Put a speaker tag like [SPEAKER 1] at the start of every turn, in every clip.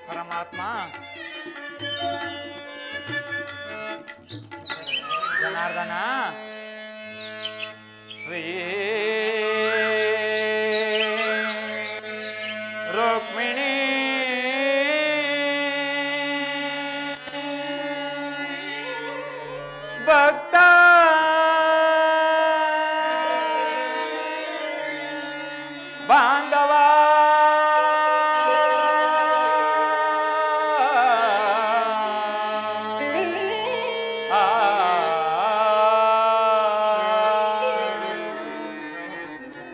[SPEAKER 1] परमात्मा जनार्दन श्री रुक्मिणी भक्ता बांधवा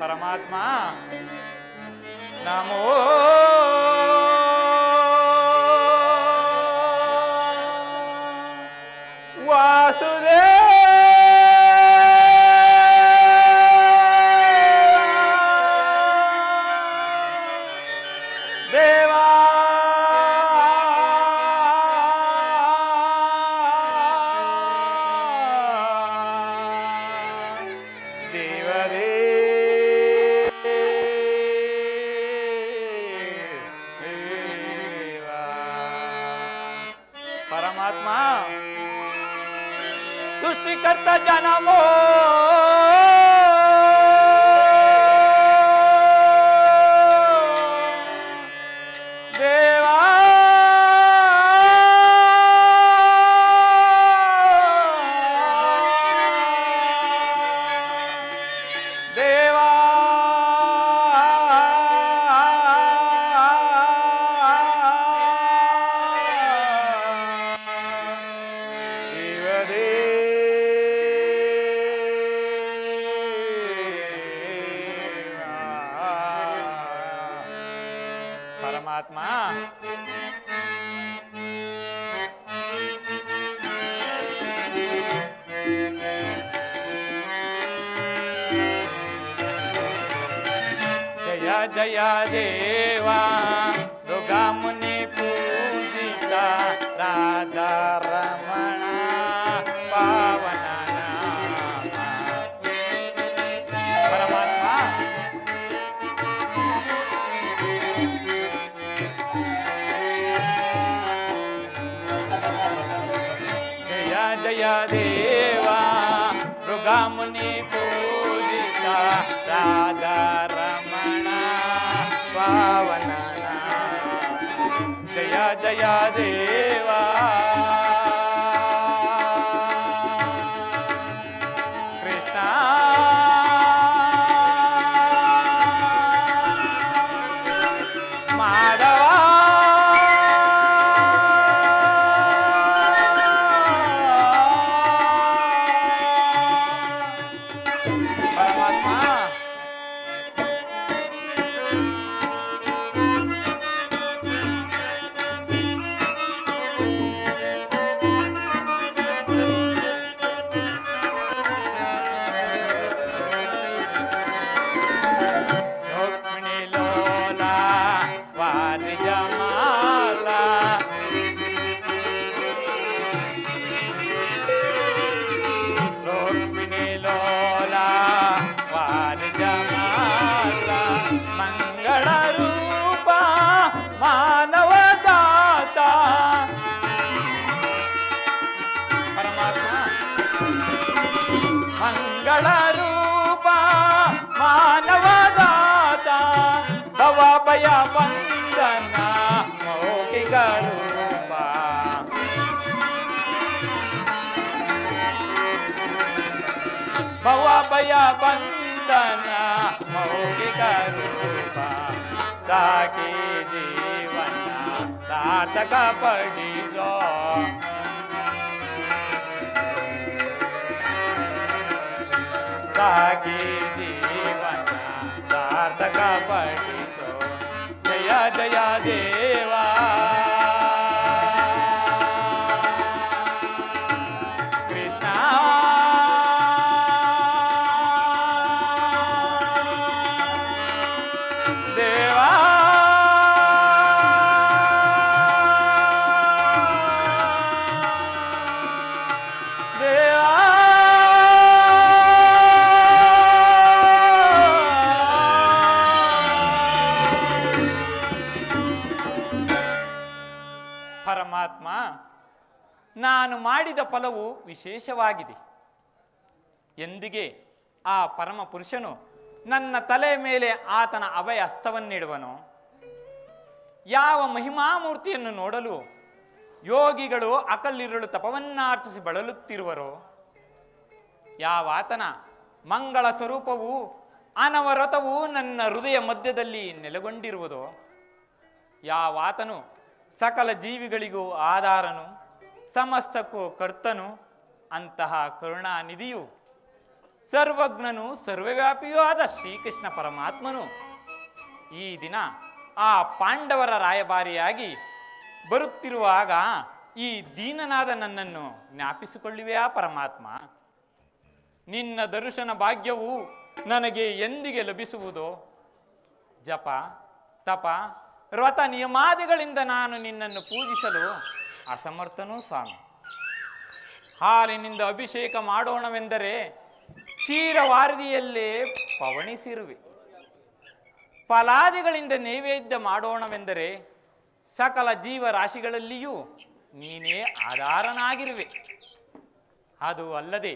[SPEAKER 1] परमात्मा नमो वासुदेव देवा परमात्मा सृष्टिकर्ता जनमो देवा देवा परमात्मा जय जय देवा दुर्गा मुनि पूजिता राधा रमण पावन परमात्मा जय देवा दुर्गा मुनि पूजिता राधा रमण पावन जय जय देवा कृष्ण माधव मंगल रूपा मानव दाता परमात्मा मंगल रूपा मानव दाता दवा भय बंधन मौखिक रूपा भवा भय बंधन मौखिक रूपा साकी जीवन सार्थक पडिसो साकी जीवन सार्थक पडिसो जय जय देवा ನಾನು ಮಾಡಿದ ಫಲವು ವಿಶೇಷವಾಗಿದೆ. ಎಂದಿಗೆ ಆ ಪರಮ ಪುರುಷನು ನನ್ನ ತಲೆ ಮೇಲೆ ಆತನ ಅಭಯ ಹಸ್ತವನ್ನಿಡುವನು? ಯಾವ ಮಹಿಮಾಮೂರ್ತಿಯನ್ನು ನೋಡಲು ಯೋಗಿಗಳು ಅಕಲ್ಲಿರುಳು ತಪವನ್ನಾರ್ಚಿಸಿ ಬಳಲುತ್ತಿರುವರೋ, ಯಾವಾತನ ಮಂಗಳ ಸ್ವರೂಪವು ಅನವರತವು ನನ್ನ ಹೃದಯ ಮಧ್ಯದಲ್ಲಿ ನೆಲೆಗೊಂಡಿರುವುದೋ, ಯಾವಾತನು ಸಕಲ ಜೀವಿಗಳಿಗೂ ಆಧಾರನು, ಸಮಸ್ತಕ್ಕೂ ಕರ್ತನು, ಅಂತಹ ಕರುಣಾನಿಧಿಯು ಸರ್ವಜ್ಞನು ಸರ್ವವ್ಯಾಪಿಯೂ ಆದ ಶ್ರೀಕೃಷ್ಣ ಪರಮಾತ್ಮನು ಈ ದಿನ ಆ ಪಾಂಡವರ ರಾಯಭಾರಿಯಾಗಿ ಬರುತ್ತಿರುವಾಗ ಈ ದೀನನಾದ ನನ್ನನ್ನು ಜ್ಞಾಪಿಸಿಕೊಳ್ಳುವೆಯಾ ಪರಮಾತ್ಮ? ನಿನ್ನ ದರ್ಶನ ಭಾಗ್ಯವು ನನಗೆ ಎಂದಿಗೆ ಲಭಿಸುವುದೋ? ಜಪ ತಪ ವ್ರತ ನಿಯಮಾದಿಗಳಿಂದ ನಾನು ನಿನ್ನನ್ನು ಪೂಜಿಸಲು ಅಸಮರ್ಥನೂ ಸ್ವಾಮಿ. ಹಾಲಿನಿಂದ ಅಭಿಷೇಕ ಮಾಡೋಣವೆಂದರೆ ಕ್ಷೀರವಾರದಿಯಲ್ಲೇ ಪವಣಿಸಿರುವೆ. ಫಲಾದಿಗಳಿಂದ ನೈವೇದ್ಯ ಮಾಡೋಣವೆಂದರೆ ಸಕಲ ಜೀವರಾಶಿಗಳಲ್ಲಿಯೂ ನೀನೇ ಆಧಾರನಾಗಿರುವೆ. ಅದು ಅಲ್ಲದೆ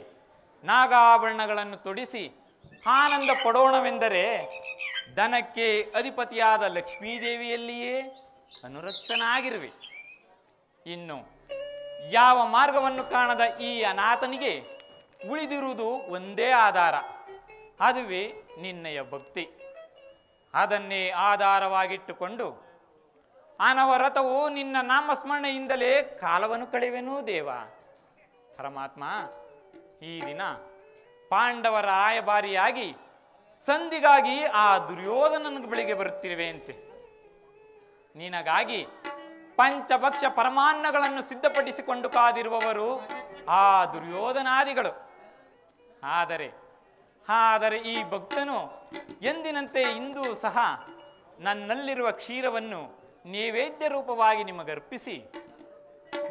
[SPEAKER 1] ನಾಗಾಭರಣಗಳನ್ನು ತೊಡಿಸಿ ಆನಂದ ಪಡೋಣವೆಂದರೆ ಧನಕ್ಕೆ ಅಧಿಪತಿಯಾದ ಲಕ್ಷ್ಮೀದೇವಿಯಲ್ಲಿಯೇ ಅನುರಕ್ತನಾಗಿರುವೆ. ಇನ್ನು ಯಾವ ಮಾರ್ಗವನ್ನು ಕಾಣದ ಈ ಅನಾಥನಿಗೆ ಉಳಿದಿರುವುದು ಒಂದೇ ಆಧಾರ, ಅದುವೇ ನಿನ್ನಯ ಭಕ್ತಿ. ಅದನ್ನೇ ಆಧಾರವಾಗಿಟ್ಟುಕೊಂಡು ಅನವರತವು ನಿನ್ನ ನಾಮಸ್ಮರಣೆಯಿಂದಲೇ ಕಾಲವನ್ನು ಕಳೆವೆನೂ ದೇವ. ಪರಮಾತ್ಮ, ಈ ದಿನ ಪಾಂಡವರ ರಾಯಭಾರಿಯಾಗಿ ಸಂಧಿಗಾಗಿ ಆ ದುರ್ಯೋಧನನ ಬಳಿಗೆ ಬರುತ್ತಿರುವೆಯಂತೆ. ನಿನಗಾಗಿ ಪಂಚಭಕ್ಷ ಪರಮಾನ್ನಗಳನ್ನು ಸಿದ್ಧಪಡಿಸಿಕೊಂಡು ಕಾದಿರುವವರು ಆ ದುರ್ಯೋಧನಾದಿಗಳು. ಆದರೆ ಈ ಭಕ್ತನು ಎಂದಿನಂತೆ ಇಂದೂ ಸಹ ನನ್ನಲ್ಲಿರುವ ಕ್ಷೀರವನ್ನು ನೈವೇದ್ಯ ರೂಪವಾಗಿ ನಿಮಗರ್ಪಿಸಿ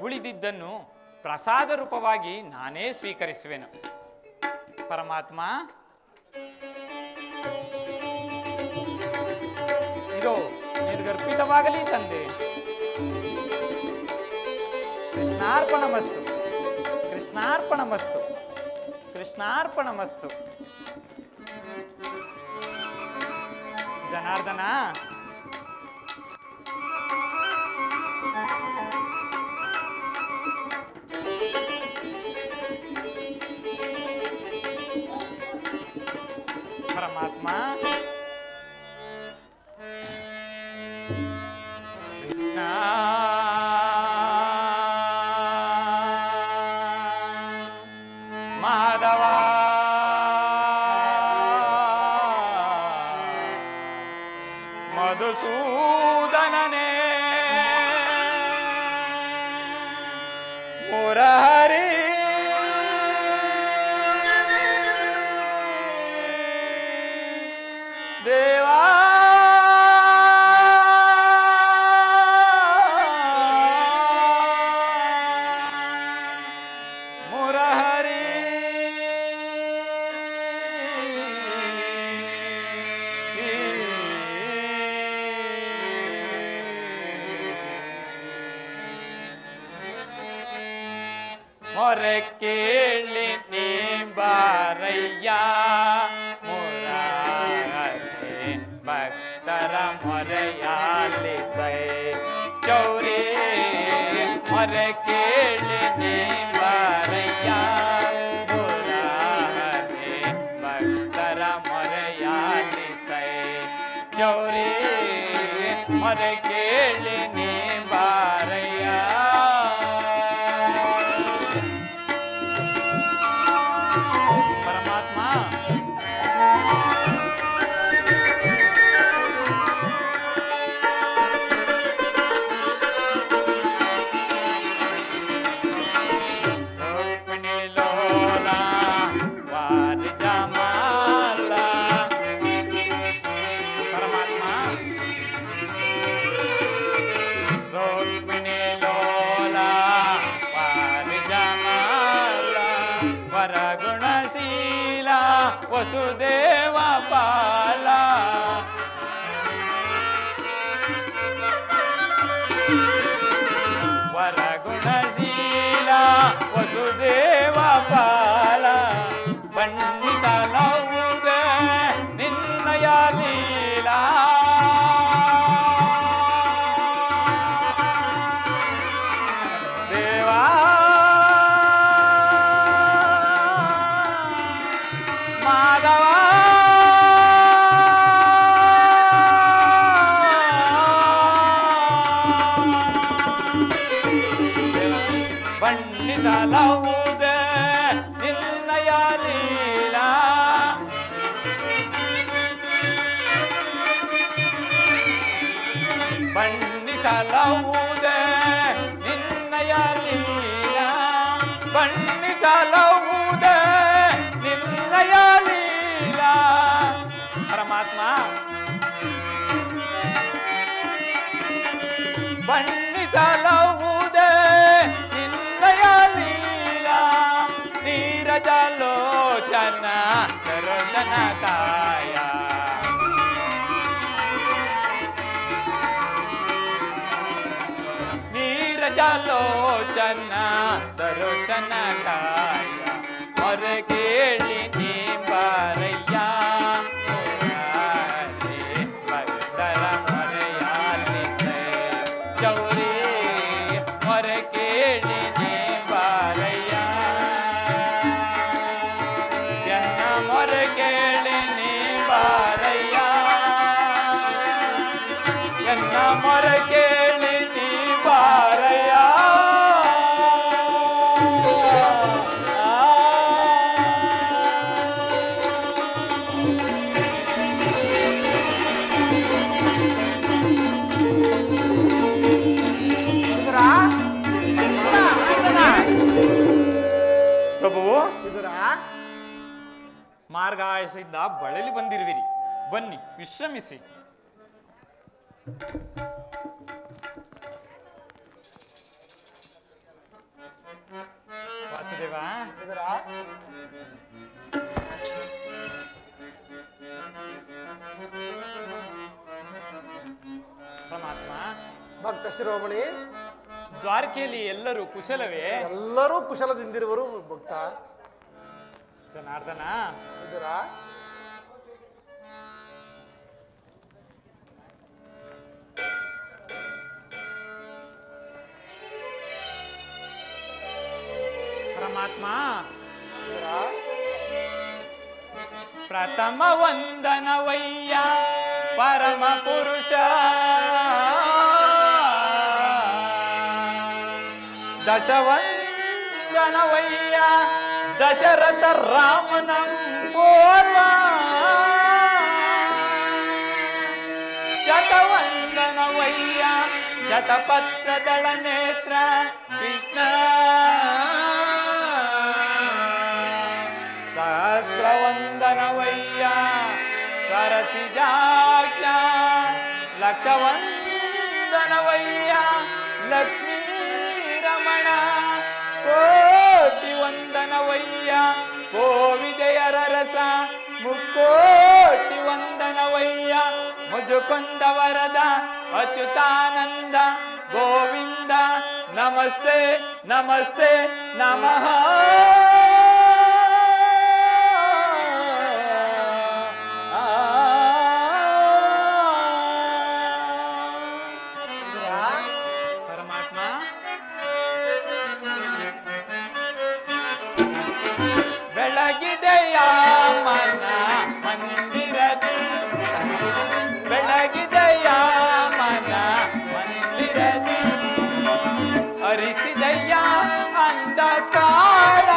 [SPEAKER 1] ಉಳಿದಿದ್ದನ್ನು ಪ್ರಸಾದ ರೂಪವಾಗಿ ನಾನೇ ಸ್ವೀಕರಿಸುವೆನು. ಪರಮಾತ್ಮ, ಇದು ನಿನಗರ್ಪಿತವಾಗಲಿ ತಂದೆ. ಕೃಷ್ಣಾರ್ಪಣಮಸ್ತು, ಕೃಷ್ಣಾರ್ಪಣಮಸ್ತು, ಕೃಷ್ಣಾರ್ಪಣಮಸ್ತು. ಜನಾರ್ದನ, ಪರಮಾತ್ಮ, ಕೃಷ್ಣ ಮಾಧವ ಮಧುಸೂದನನೇ ಮುರಹರಿ ದೇವಾ ಮುರಹರಿ ಮೊರೆ ಕೇಳಿ ನೀ ಬಾರಯ್ಯ ಮುರಾರಿ ಭಕ್ತರ ಮೊರೆಯಾಲಿಸೈ ಚೌರಿ. ಮೊರೆ ಕೇಳಿ ನೀ ಬಾರಯ್ಯ ಮುರಾರಿ ಭಕ್ತರ ಮೊರೆಯಾಲಿಸೈ ಚೌರಿ. ಮೊರೆ ಕೇಳಿ ನೀ ಬಾರಯ್ಯ. ಪರಮಾತ್ಮ, ರುಕ್ಮಿಣಿ ಲೋಲ ವಾರಿ ಜಮಾಲ. ಪರಮಾತ್ಮ, ರುಕ್ಮಿಣಿ ಲೋಲ ವಾರಿ ಜಮಾಲ ವರಗುಣಶೀಲ ವಸುದೇವ ಪಾಲ. ವರಗುಣಶೀಲ ವಸುದೇವ ಪಾಲ ಬಣ್ಣಿಸಲವುದೇ ನಿನ್ನಯ ಲೀಲಾ ದೇವಾ ಮಾಧವ ಬಣ್ಣಿಸಲವುದೇ ನಿನ್ನಯ ಲೀಲಾ ಬಣ್ಣಿಸಲವುದೇ ನಿನ್ನಯ ಲೀಲಾ ಬಣ್ಣಿಸಲವುದೇ ನಿನ್ನಯ ಲೀಲಾ ಪರಮಾತ್ಮ ಬಣ್ಣಿಸಲವುದೇ ನಿನ್ನಯ ಲೀಲಾ ನೀರಜಲೋಚನ ದರ್ಶನ ಕಾಯ ನೀರಜಲೋಚನ ದರ್ಶನ ಕಾಯ ಮೊರ ಕೇಳಿ ನೀ ಬಾರಯ್ಯ ಭಕ್ತರ ಮೊರೆಯಾಲಿಸೆ ಗೌರಿ ಮೊರ ಕೇಳಿ ನೀ ಬಾರಯ್ಯ ಎನ್ನ ಮೊರ ಕೇಳಿ ನೀ ಬಾರಯ್ಯ ಎನ್ನ ಮೊರ ಕೇಳಿ ನೀ ಬಾರಯ್ಯ ಪ್ರಭುವು ಮಾರ್ಗಾಯಸದಿಂದ ಬಳಲಿ ಬಂದಿರುವಿರಿ, ಬನ್ನಿ ವಿಶ್ರಮಿಸಿ. ವಾಸುದೇವ ಪರಮಾತ್ಮ
[SPEAKER 2] ಭಕ್ತ ಶಿರೋಮಣಿ,
[SPEAKER 1] ದ್ವಾರಕೆಯಲ್ಲಿ ಎಲ್ಲರೂ ಕುಶಲವೇ?
[SPEAKER 2] ಎಲ್ಲರೂ ಕುಶಲದಿಂದಿರುವರು ಭಕ್ತ.
[SPEAKER 1] ಜನಾರ್ದನ ಪರಮಾತ್ಮ ಪ್ರಥಮ ವಂದನವಯ್ಯ ಪರಮ ಪುರುಷ ದಶವಂದನವಯ್ಯ ದಶರಥ ರಾಮನ ಪೂರ್ವ ಶತವಂದನವಯ್ಯ ಶತಪತ್ರದಳ ನೇತ್ರ ಕೃಷ್ಣ ಸಹಸ್ರವಂದನವಯ್ಯ ಸರಸಿಜಾಕ್ಷ ಲಕ್ಷವಂದನವಯ್ಯ ಲಕ್ಷ್ಮೀ ರಮಣ ಕೋಟಿ ವಂದನವಯ್ಯ ಕೋವಿದೆಯರ ರಸ ಮುಕ್ಕೋಟಿ ವಂದನವಯ್ಯ ಮುಜುಕುಂದ ವರದ ಅಚ್ಯುತಾನಂದ ಗೋವಿಂದ ನಮಸ್ತೆ ನಮಸ್ತೆ ನಮಃ. ಪರಮಾತ್ಮ ಬೆಳಗಿದೆಯ ಮನ ಮಂದಿರದಿ ಬೆಳಗಿದೆಯ ಮನ ಮಂದಿರದಿ ಹರಿಸಿದಯ್ಯ ಅಂಧಕಾರ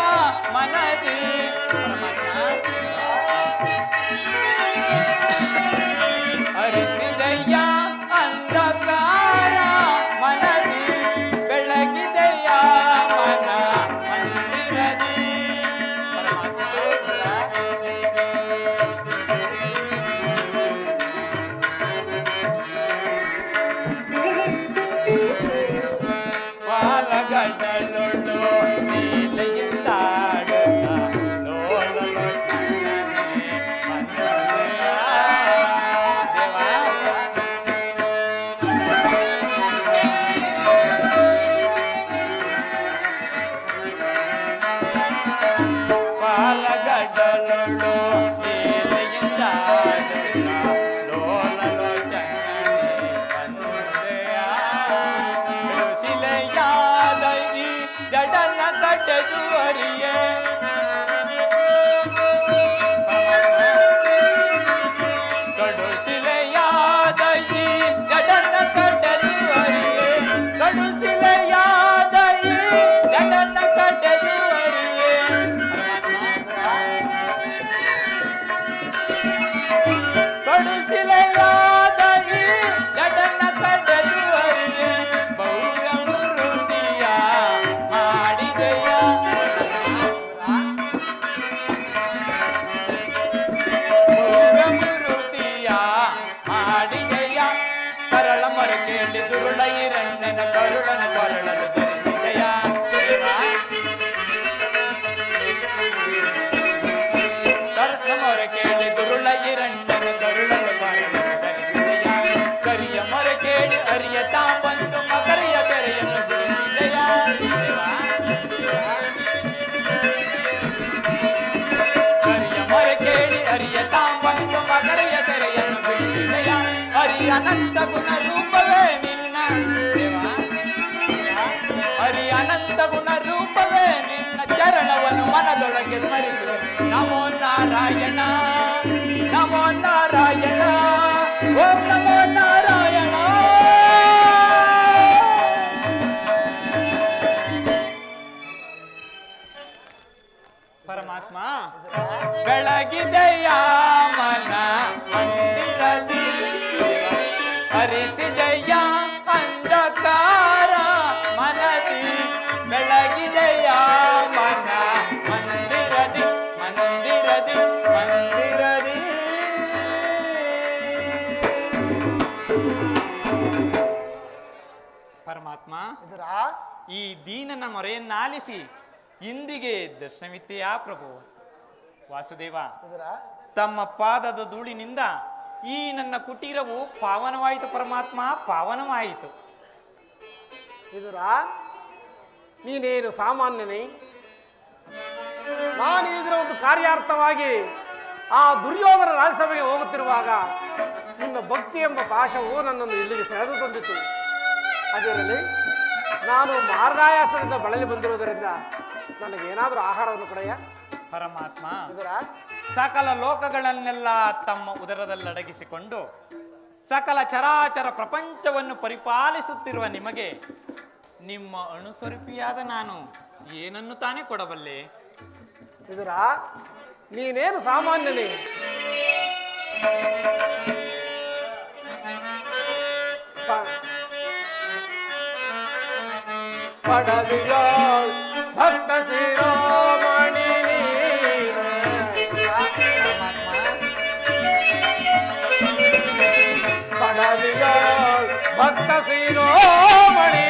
[SPEAKER 1] ಕಡಲೊಳು ಲೀಲೆಯಿಂದ ಲೋಲಲೋಚನನೆ ಬಂದೆಯ ಶಿಲೆಯಾದ ಈ ಜಡನ ಕಟ್ಟೆದು ಅರಿಯೇ ಕಡು ಶಿಲೆಯಾದ ಈ ಜಡನ ಕಟ್ಟೆದು ಅರಿಯೇ ಕಡು ಶಿಲೆಯಾದ ಈ ಜಡನ ಕಟ್ಟೆದು ಅರಿಯೇ ಕಡು ಶಿಲೆಯಾದ ಈ ಜಡನ ಕಟ್ಟೆದು ಅರಿಯೇ ಬಹುರಮೃತಿಯ ಮಾಡಿದೆಯ ಬಹುರಮೃತಿಯ ಮಾಡಿದೆಯ ಕರಳ ಮರಕೆಯಲ್ಲಿ ದುರುಳ ಇರಣ್ಣನ ಕರುಳನ ಕೊರಳಲು ಧರಿಸಿದೆಯ ಕರಳ ಮೊರಕೆಯಲ್ಲಿ ದುರುಳ ಇರಣ್ಣನ ಕರುಳನ ಕೊರಳಲು ಧರಿಸಿದೆಯ ಕರಿಯ ಮೊರಕೆಯಲ್ಲಿ ಅರಿಯ ತಾಂಬಂದು ಮಕರಿಯ ತೆರೆಯನ್ನು ಬಿಡಿಸಿದೆಯ ಕರಿಯ ಮೊರಕೆಯಲ್ಲಿ ಅರಿಯ ತಾಂಬಂದು ಮಕರಿಯ ತೆರೆಯನ್ನು ಬಿಡಿಸಿದೆಯ ಹರಿಯ ಅನಂತ ಗುಣ ರೂಪವೇ ನಿನ್ನ ಹರಿಯ ಅನಂತ ಗುಣ ರೂಪವೇ ನಿನ್ನ ಚರಣವನ್ನು ಮನದೊಳಗೆ ಸ್ಮರಿಸುವೆ ನಮೋ ನಾರಾಯಣ ನಮೋ ನಾರಾಯಣ ಓಂ ನಮೋ ನಾರಾಯಣ ಪರಮಾತ್ಮ ಬೆಳಗಿದೆಯ ಮನ ಮಂದಿರದಿ ಹರಿಸಿದೆಯ ಅಂಧಕಾರ ಮನದಿ ಬೆಳಗಿದೆಯ ಮನ ಮಂದಿರದಿ ಮಂದಿರದಿ ಮಂದಿರದಿ ಪರಮಾತ್ಮ ಈ ದೀನನ ಮೊರೆಯನ್ನಾಲಿಸಿ ಇಂದಿಗೆ ದರ್ಶನವಿತ್ತೆಯಾ ಪ್ರಭು ವಾಸುದೇವ ತಮ್ಮ ಪಾದದ ಧೂಳಿನಿಂದ ಈ ನನ್ನ ಕುಟೀರವು ಪಾವನವಾಯಿತು ಪರಮಾತ್ಮ ಪಾವನವಾಯಿತು
[SPEAKER 2] ನೀನೇನು ಸಾಮಾನ್ಯನೇ ನಾನು ಇದರ ಒಂದು ಕಾರ್ಯಾರ್ಥವಾಗಿ ಆ ದುರ್ಯೋಧನ ರಾಜ್ಯಸಭೆಗೆ ಹೋಗುತ್ತಿರುವಾಗ ನಿನ್ನ ಭಕ್ತಿ ಎಂಬ ಪಾಶವು ನನ್ನನ್ನು ಇಲ್ಲಿಗೆ ಸೆಳೆದು ತಂದಿತು. ಅದಿರಲಿ, ನಾನು ಮಾರ್ಗಾಯಾಸದಿಂದ ಬಳಲಿ ಬಂದಿರುವುದರಿಂದ ನನಗೇನಾದರೂ ಆಹಾರವನ್ನು ಕೊಡೆಯ
[SPEAKER 1] ಪರಮಾತ್ಮ. ಸಕಲ ಲೋಕಗಳನ್ನೆಲ್ಲ ತಮ್ಮ ಉದರದಲ್ಲಡಗಿಸಿಕೊಂಡು ಸಕಲ ಚರಾಚರ ಪ್ರಪಂಚವನ್ನು ಪರಿಪಾಲಿಸುತ್ತಿರುವ ನಿಮಗೆ ನಿಮ್ಮ ಅಣುಸ್ವರೂಪಿಯಾದ ನಾನು ಏನನ್ನು ತಾನೇ ಕೊಡಬಲ್ಲೆ?
[SPEAKER 2] ನೀನೇನು ಸಾಮಾನ್ಯನೇ, ಪಡವಿಯಾಳ್ ಭಕ್ತ ಶಿರೋಮಣಿ ಪಡವಿಯಾಳ್ ಭಕ್ತ ಶಿರೋಮಣಿ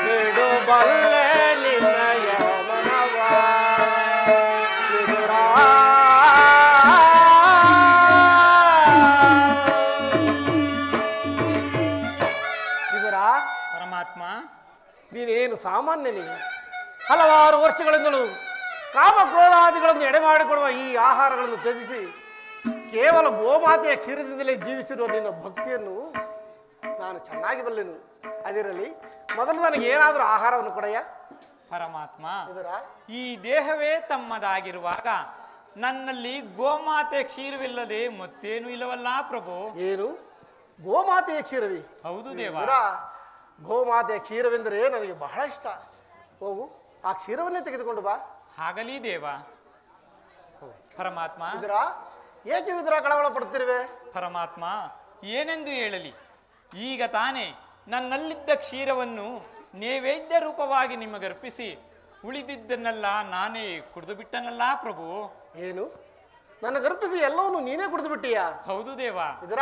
[SPEAKER 2] ಬಿಡು ಬಲ್ಲೆ ನಿನ್ನಯ ಮನವ ವಿದುರ. ವಿದುರ,
[SPEAKER 1] ಪರಮಾತ್ಮ,
[SPEAKER 2] ನೀನೇನು ಸಾಮಾನ್ಯನೇ. ಹಲವಾರು ವರ್ಷಗಳಿಂದಲೂ ಕಾಮಕ್ರೋಧಾದಿಗಳನ್ನು ಎಡೆ ಮಾಡಿಕೊಡುವ ಈ ಆಹಾರಗಳನ್ನು ತ್ಯಜಿಸಿ ಕೇವಲ ಗೋಮಾತೆಯ ಕ್ಷೀರದಿಂದಲೇ ಜೀವಿಸಿರುವ ನಿನ್ನ ಭಕ್ತಿಯನ್ನು ನಾನು ಚೆನ್ನಾಗಿ ಬಲ್ಲೆನು. ಅದಿರಲಿ, ಮೊದಲು ನನಗೆ ಏನಾದರೂ ಆಹಾರವನ್ನು ಕೊಡಯ್ಯ.
[SPEAKER 1] ಪರಮಾತ್ಮ,
[SPEAKER 2] ಇದರ
[SPEAKER 1] ಈ ದೇಹವೇ ತಮ್ಮದಾಗಿರುವಾಗ ನನ್ನಲ್ಲಿ ಗೋಮಾತೆ ಕ್ಷೀರವಿಲ್ಲದೆ ಮತ್ತೇನು ಇಲ್ಲವಲ್ಲ ಪ್ರಭು.
[SPEAKER 2] ಏನು ಗೋಮಾತೆಯ ಕ್ಷೀರವಿ?
[SPEAKER 1] ಹೌದು ದೇವ.
[SPEAKER 2] ಇದರ ಗೋಮಾತೆಯ ಕ್ಷೀರವೆಂದರೆ ನನಗೆ ಬಹಳ ಇಷ್ಟ. ಹೋಗು, ಆ ಕ್ಷೀರವನ್ನೇ ತೆಗೆದುಕೊಂಡು ಬಾ.
[SPEAKER 1] ಆಗಲಿ ದೇವ. ಪರಮಾತ್ಮ,
[SPEAKER 2] ಇದರ ಏಕೆ ವಿದುರ ಕಳವಳ ಪಡುತ್ತಿರುವೆ?
[SPEAKER 1] ಪರಮಾತ್ಮ, ಏನೆಂದು ಹೇಳಲಿ? ಈಗ ತಾನೇ ನನ್ನಲ್ಲಿದ್ದ ಕ್ಷೀರವನ್ನು ನೈವೇದ್ಯ ರೂಪವಾಗಿ ನಿಮಗರ್ಪಿಸಿ ಉಳಿದಿದ್ದನ್ನೆಲ್ಲ ನಾನೇ ಕುಡಿದು ಬಿಟ್ಟನಲ್ಲ ಪ್ರಭು.
[SPEAKER 2] ಏನು, ನನಗರ್ಪಿಸಿ ಎಲ್ಲವನ್ನು ನೀನೇ ಕುಡಿದು ಬಿಟ್ಟೀಯಾ?
[SPEAKER 1] ಹೌದು ದೇವ.
[SPEAKER 2] ಇದರ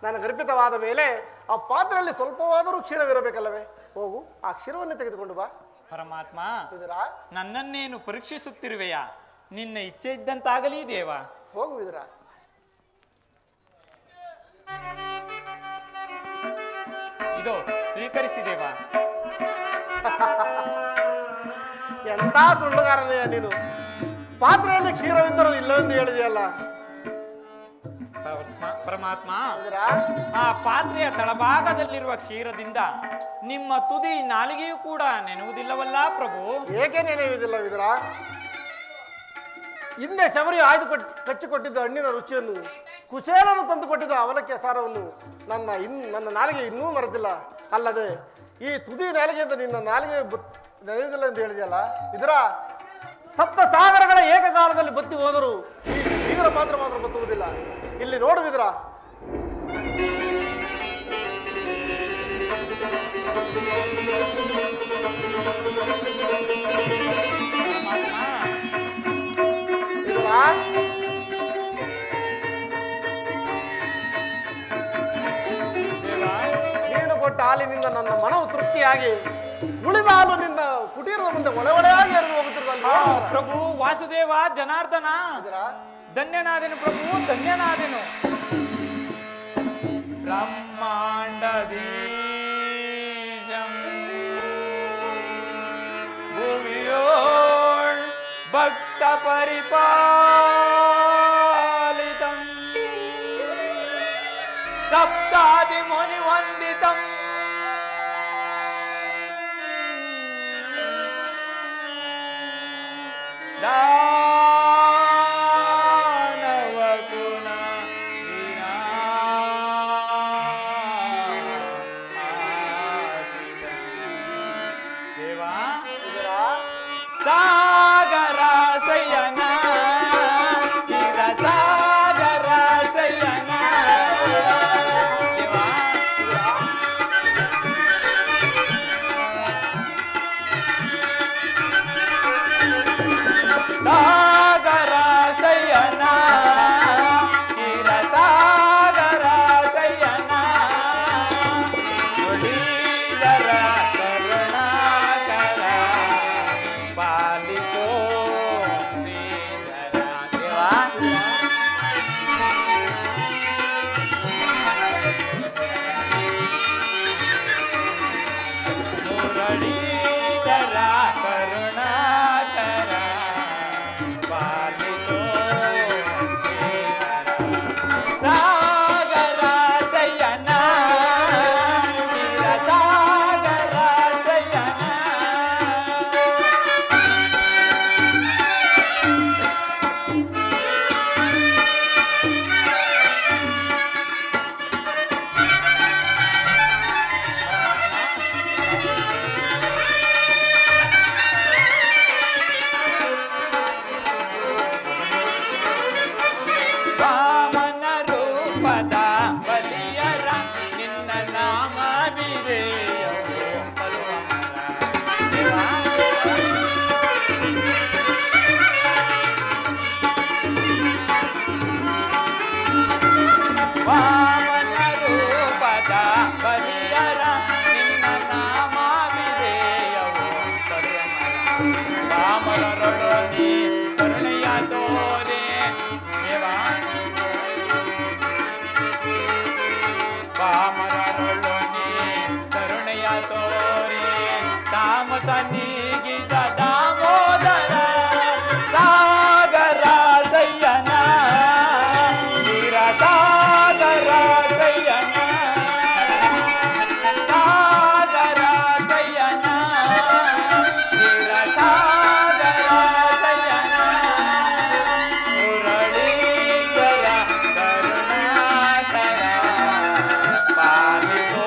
[SPEAKER 2] ನನಗರ್ಪಿತವಾದ ಮೇಲೆ ಆ ಪಾತ್ರೆಯಲ್ಲಿ ಸ್ವಲ್ಪವಾದರೂ ಕ್ಷೀರವಿರಬೇಕಲ್ಲವೇ? ಹೋಗು, ಆ ಕ್ಷೀರವನ್ನೇ ತೆಗೆದುಕೊಂಡು ಬಾ.
[SPEAKER 1] ಪರಮಾತ್ಮ,
[SPEAKER 2] ಇದರ
[SPEAKER 1] ನನ್ನನ್ನೇನು ಪರೀಕ್ಷಿಸುತ್ತಿರುವೆಯಾ? ನಿನ್ನ ಇಚ್ಛೆ ಇದ್ದಂತಾಗಲಿ ದೇವ.
[SPEAKER 2] ಹೋಗು ವಿದುರ.
[SPEAKER 1] ಇದು ಸ್ವೀಕರಿಸಿ ದೇವ.
[SPEAKER 2] ಎಂಥ ಸುಳ್ಳುಗಾರನೆಯ ನೀನು! ಪಾತ್ರೆಯಲ್ಲಿ ಕ್ಷೀರವಿದ್ದರೂ ಇಲ್ಲವೆಂದು ಹೇಳಿದೆಯಲ್ಲ.
[SPEAKER 1] ಪರಮಾತ್ಮ,
[SPEAKER 2] ಇದರ
[SPEAKER 1] ಆ ಪಾತ್ರೆಯ ತಳಭಾಗದಲ್ಲಿರುವ ಕ್ಷೀರದಿಂದ ನಿಮ್ಮ ತುದಿ ನಾಲಿಗೆಯೂ ಕೂಡ ನೆನೆಯುವುದಿಲ್ಲವಲ್ಲ ಪ್ರಭು.
[SPEAKER 2] ಏಕೆ ನೆನೆಯುವುದಿಲ್ಲ ವಿದುರ? ಹಿಂದೆ ಶಬರಿ ಆಯ್ದು ಕಚ್ಚಿಕೊಟ್ಟಿದ್ದ ಹಣ್ಣಿನ ರುಚಿಯನ್ನು, ಕುಶೇಲನು ತಂದು ಕೊಟ್ಟಿದ್ದ ಅವಲಕ್ಕಿ ಸಾರವನ್ನು ನನ್ನ ನಾಲಿಗೆ ಇನ್ನೂ ಮರೆತಿಲ್ಲ. ಅಲ್ಲದೆ ಈ ತುದಿ ನಾಲಿಗೆಯಿಂದ ನಿನ್ನ ನಾಲಿಗೆ ನೆನೆಯುವುದಿಲ್ಲ ಎಂದು ಹೇಳಿದೆಯಲ್ಲ. ಇದರ ಸಪ್ತ ಸಾಗರಗಳ ಏಕಕಾಲದಲ್ಲಿ ಬತ್ತಿ ಹೋದರೂ ಈ ಕ್ಷೀರ ಪಾತ್ರ ಮಾತ್ರ ಬತ್ತುವುದಿಲ್ಲ. ಇಲ್ಲಿ ನೋಡು ವಿದುರ, ನೀನು ಕೊಟ್ಟ ಹಾಲಿನಿಂದ ನನ್ನ ಮನವು ತೃಪ್ತಿಯಾಗಿ ಉಳಿದ ಹಾಲು ನಿನ್ನ ಕುಟೀರದ ಮುಂದೆ ಒಳಗೆ ಹರಿದು ಹೋಗುತ್ತಿರುವಲ್ಲ
[SPEAKER 1] ಪ್ರಭು. ವಾಸುದೇವ ಜನಾರ್ದನ, ಧನ್ಯನಾದೆನು ಪ್ರಭು, ಧನ್ಯನಾದೆನು. ಬ್ರಹ್ಮಾಂಡದೀಶಂ ಭೂಮಿಯೋಳ್ ಭಕ್ತ ಪರಿಪಾಲಿತಂ ಸಪ್ತಾದಿ ಮುನಿ ವಂದಿತಂ ದಾನವಗುಣ ದೇವಾ. ಸಾಗರ ಸಯನ ಗಿರ ಸಾಗರ ಸಯನ ದೇವಾ. ಸಾಗರ ಸಯನ ಗಿರ ಸಾಗರ ಸಯನ ಮುರಳೀಧರ ಕರುಣಾಕರ ಪಾಲಿಸೋ ಶ್ರೀಧರ ದೇವಾ. ಮುರಳೀಧರ ಕರುಣಾಕರ ಪಾಲಿಸೋ ಶ್ರೀಧರ. ಸಾಗರ ಶಯನ ಕ್ಷೀರ ಸಾಗರ ಶಯನ ನೀಗಿದ ದಾಮೋದರ ಸಾಗರ ಸಯ್ಯನ ಕ್ಷೀರ ಸಾಗರ ಸಯ್ಯನ ಸಾಗರ ಸಯ್ಯನ ಕ್ಷೀರ ಸಾಗರ ಸಯ್ಯನ ಮುರಳೀಧರ ಕರುಣಾಕರ ಪಾಲಿಸೋ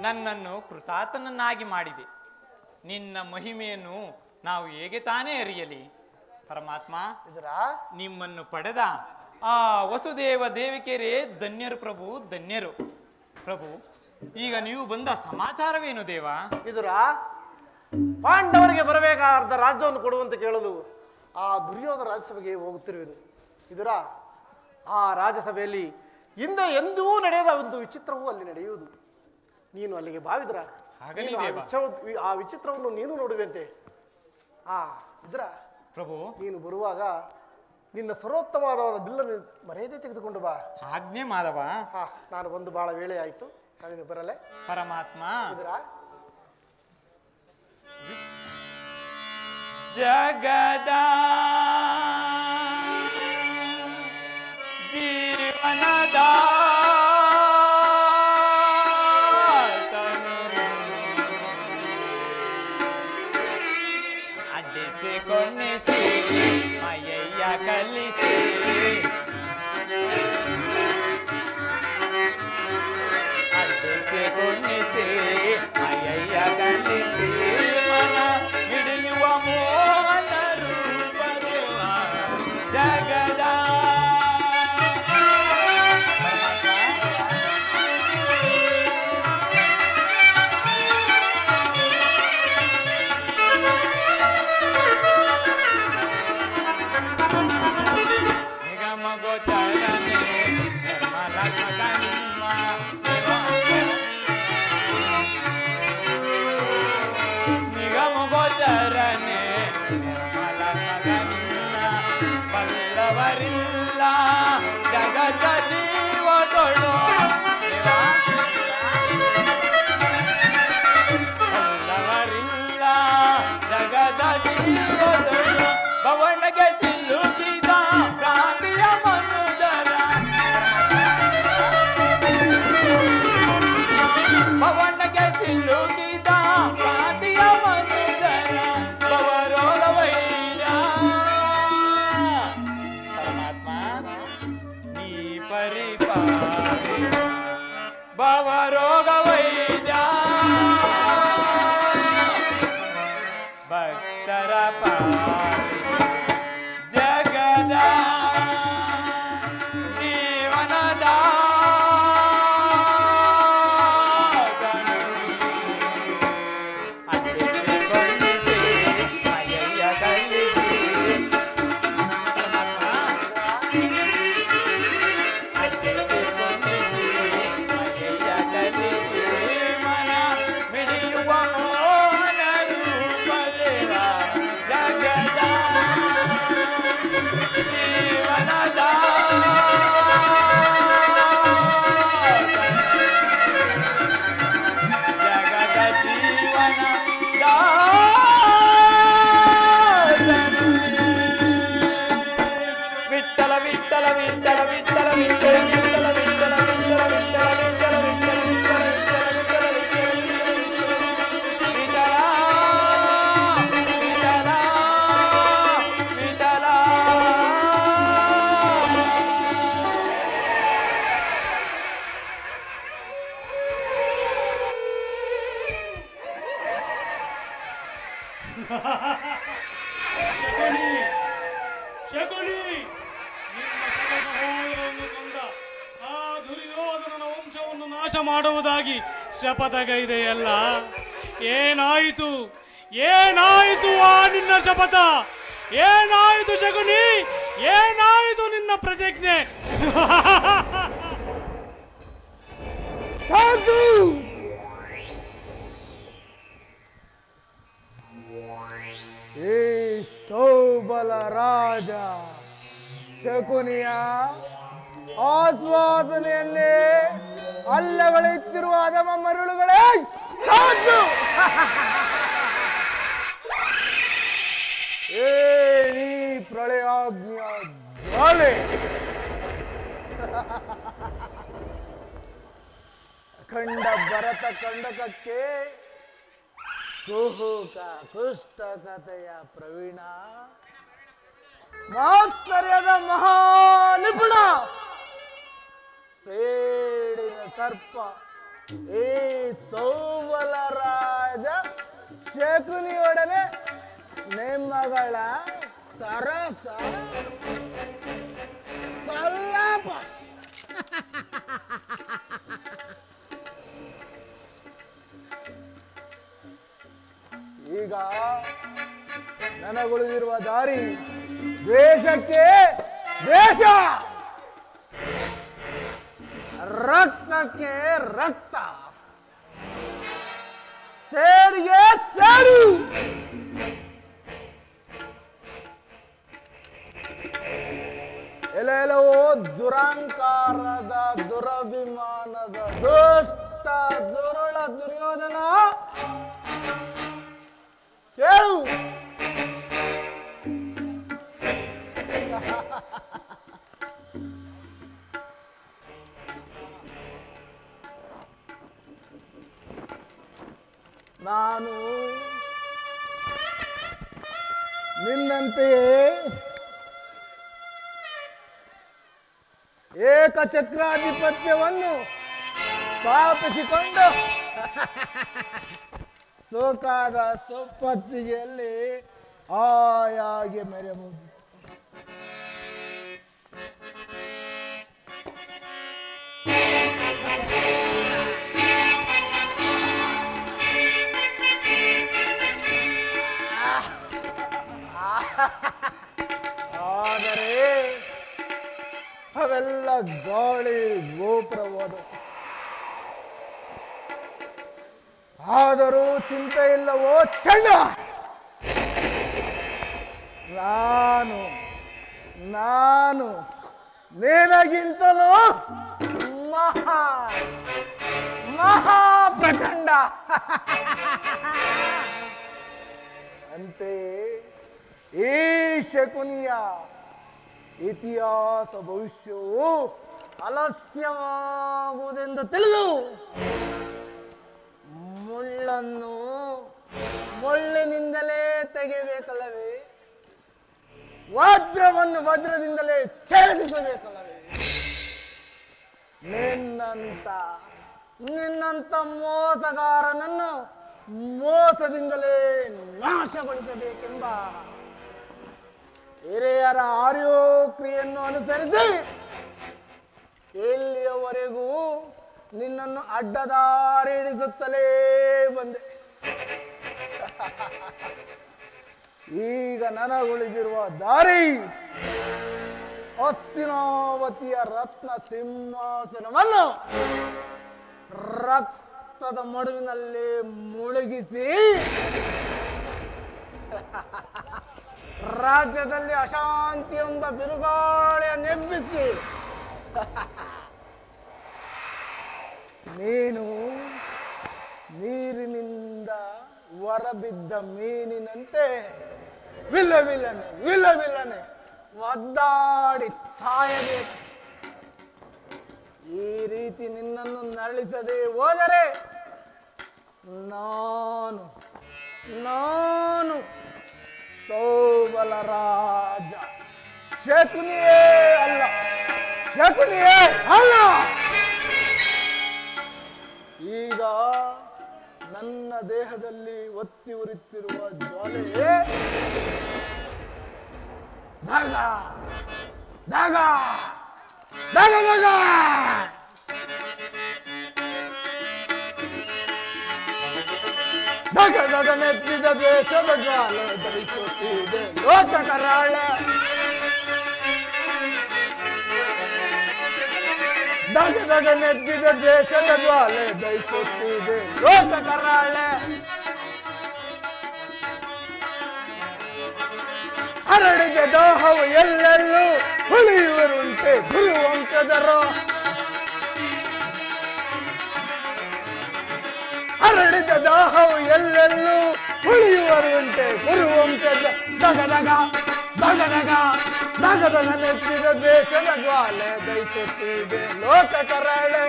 [SPEAKER 1] ನನ್ನನ್ನು ಕೃತಾರ್ಥನನ್ನಾಗಿ ಮಾಡಿದೆ. ನಿನ್ನ ಮಹಿಮೆಯನ್ನು ನಾವು ಹೇಗೆ ತಾನೇ ಅರಿಯಲಿ ಪರಮಾತ್ಮ? ನಿಮ್ಮನ್ನು ಪಡೆದ ಆ ವಸುದೇವ ದೇವಿಕೆಯರೇ ಧನ್ಯರು ಪ್ರಭು, ಧನ್ಯರು ಪ್ರಭು. ಈಗ ನೀವು ಬಂದ ಸಮಾಚಾರವೇನು ದೇವ?
[SPEAKER 2] ಇದುರ ಪಾಂಡವರಿಗೆ ಬರಬೇಕಾದ ರಾಜ್ಯವನ್ನು ಕೊಡುವಂತೆ ಕೇಳಲು ಆ ದುರ್ಯೋಧನ ರಾಜ್ಯಸಭೆಗೆ ಹೋಗುತ್ತಿರುವೆನು. ಇದುರ ಆ ರಾಜ್ಯಸಭೆಯಲ್ಲಿ ಹಿಂದೆ ಎಂದೂ ನಡೆಯದ ಒಂದು ವಿಚಿತ್ರವೂ ಅಲ್ಲಿ ನಡೆಯುವುದು. ನೀನು ಅಲ್ಲಿಗೆ ಭಾವಿದ್ರ ಆ ವಿಚಿತ್ರವನ್ನು ನೀನು ನೋಡುವಂತೆ. ಇದ್ರ
[SPEAKER 1] ಪ್ರಭು,
[SPEAKER 2] ನೀನು ಬರುವಾಗ ನಿನ್ನ ಸರ್ವೋತ್ತಮವಾದ ಬಿಲ್ಲನ್ನು ಮರ್ಯಾದೆ ತೆಗೆದುಕೊಂಡು ಬಾ.
[SPEAKER 1] ಆಜ್ಞೆ ಮಾಧವ.
[SPEAKER 2] ನಾನು ಬಂದು ಬಹಳ ವೇಳೆ ಆಯ್ತು, ನಾನಿನ್ನು ಬರಲೆ
[SPEAKER 1] ಪರಮಾತ್ಮ.
[SPEAKER 2] ಇದ್ರ
[SPEAKER 1] ಜಗದ ಜೀವನದ ಕೊನೆಸಿ ಮಯ್ಯ ಕಲಿಸಿ ಅಡ್ಡಿಸಿ ಕೊನೆಸಿ ಮಯ್ಯ ಕಲಿಸಿ ಮನ ಹಿಡಿಯುವ ಮೋಹನ ರೂಪದೇವ ಜಗದ
[SPEAKER 3] ಶಕುನಿ ನಿಮ್ಮ ಸಹೋದರನ್ನು ಕೊಂದ ಆ ದುರ್ಯೋಧನನ ವಂಶವನ್ನು ನಾಶ ಮಾಡುವುದಾಗಿ ಶಪಥಗೈದೆಯಲ್ಲ, ಏನಾಯಿತು ಏನಾಯಿತು ಆ ನಿನ್ನ ಶಪಥ? ಏನಾಯಿತು ಶಕುನಿ? ಏನಾಯಿತು ನಿನ್ನ ಪ್ರತಿಜ್ಞೆ?
[SPEAKER 4] ಏ ಸೌಬಲ ರಾಜ ಶಕುನಿಯ ಆಸ್ವಾದನೆಯನ್ನೇ ಅಲ್ಲಗಳೆತ್ತಿರುವ ಅಧಮ ಮರುಳುಗಳೇ ಸಾಕು! ಏ ನೀ ಪ್ರಳಯಾಗ್ನಿಯ ಜ್ವಾಲೆ ಖಂಡ ಭರತ ಕಂಡಕಕ್ಕೆ ಕುಹುಕ ಕುಷ್ಟಕತೆಯ ಪ್ರವೀಣ ಮಾತ್ಸರ್ಯದ ಮಹಾ ನಿಪುಣ ಸೇಡಿನ ಸರ್ಪ ಈ ಸೌಬಲ ರಾಜ ಶಕುನಿಯೊಡನೆ ನಿಮ್ಮಗಳ ಸರಸ ಸಲ್ಲಾಪ. ಈಗ ನನಗುಳಿದಿರುವ ದಾರಿ ದೇಶಕ್ಕೆ ದೇಶ, ರಕ್ತಕ್ಕೆ ರಕ್ತ, ಸೇಡಿಗೆ ಸೇಡು. ಎಲ್ಲೆಲ್ಲವೋ ದುರಂಕಾರದ ದುರಭಿಮಾನದ ದುಷ್ಟ ದುರುಳ ದುರ್ಯೋಧನ ಕೇಳು. ನಾನು ನಿನ್ನಂತೆಯೇ ಏಕಚಕ್ರಾಧಿಪತ್ಯವನ್ನು ಸ್ಥಾಪಿಸಿಕೊಂಡು ಸೋಕಾದ ಸೊಪ್ಪತ್ತಿಗೆಯಲ್ಲಿ ಆಯಾಗಿ ಮೆರೆಯಬಹುದು. ಆದರೆ ಅವೆಲ್ಲ ಗಾಳಿ ಗೋಪುರವಾದ. ಆದರೂ ಚಿಂತೆ ಇಲ್ಲವೋ ಚಂಡ, ನಾನು ನಾನು ನಿನಗಿಂತಲೂ ಮಹಾ ಮಹಾ ಪ್ರಚಂಡ. ಅಂತೆಯೇ ಈ ಶಕುನಿಯ ಇತಿಹಾಸ ಭವಿಷ್ಯವು ಆಲಸ್ಯವಾಗುವುದೆಂದು ತಿಳಿದು ಮುಳ್ಳನ್ನು ಮುಳ್ಳಿನಿಂದಲೇ ತೆಗೆಯಬೇಕಲ್ಲವೇ? ವಜ್ರವನ್ನು ವಜ್ರದಿಂದಲೇ ಛೇದಿಸಬೇಕಲ್ಲವೇ? ನಿನ್ನಂತ ಮೋಸಗಾರನನ್ನು ಮೋಸದಿಂದಲೇ ನಾಶಗೊಳಿಸಬೇಕೆಂಬ ಹಿರಿಯರ ಆರ್ಯೋಕ್ರಿಯನ್ನು ಅನುಸರಿಸಿ ಇಲ್ಲಿಯವರೆಗೂ ನಿನ್ನನ್ನು ಅಡ್ಡದಾರಿ ಹಿಡಿಸುತ್ತಲೇ ಬಂದೆ. ಈಗ ನನಗುಳಿದಿರುವ ದಾರಿ ಹಸ್ತಿನಾವತಿಯ ರತ್ನ ಸಿಂಹಾಸನವನ್ನು ರಕ್ತದ ಮಡುವಿನಲ್ಲಿ ಮುಳುಗಿಸಿ ರಾಜ್ಯದಲ್ಲಿ ಅಶಾಂತಿ ಎಂಬ ಬಿರುಗಾಳಿಯನ್ನೆಬ್ಬಿಸಿ ನೀನು ನೀರಿನಿಂದ ಹೊರಬಿದ್ದ ಮೀನಿನಂತೆ ವಿಲವಿಲನೆ ಒದ್ದಾಡಿ ಸಾಯಬೇಕು. ಈ ರೀತಿ ನಿನ್ನನ್ನು ನರಳಿಸದೆ ಹೋದರೆ ನಾನು ಸೌಬಲ ರಾಜ ಶಕುನಿಯೇ ಅಲ್ಲ. ಈಗ ನನ್ನ ದೇಹದಲ್ಲಿ ಒತ್ತಿ ಉರಿತಿರುವ ಜ್ವಾಲೆ ದಾಗ ದಾಗ ದಾಗ ದಾಗ ದಾಗ ದಾಗ ನೆತ್ತಿದ ದ್ವೇಷದ ಜ್ವಾಲೆ ದಹಿಸುತ್ತಿದೆ ಲೋಕ ಕರಾಳ ದಾಗ ದಾಗ ನೆತ್ತಿದ ದ್ವೇಷದ ಜ್ವಾಲೆ ದಹಿಸುತ್ತಿದೆ ಲೋಕ ಕರಾಳೆ ಹರಡಿದ ದಾಹವು ಎಲ್ಲೆಲ್ಲೂ ಉಳಿಯುವರುಂಟೆ ಗುರುವಂಕದರು ಹರಡಿದ ದಾಹವು ಎಲ್ಲೆಲ್ಲೂ ಉಳಿಯುವರುಂಟೆ ಗುರುವಂಕದ ದಗ ದಗ ದಗ ದಗ ದಗ ದಗ ನೆತ್ತಿದ ದೇಶದ ಜ್ವಾಲೆ ದಹಿಸುತ್ತಿದೆ ಲೋಕ ಕರಾಳೆ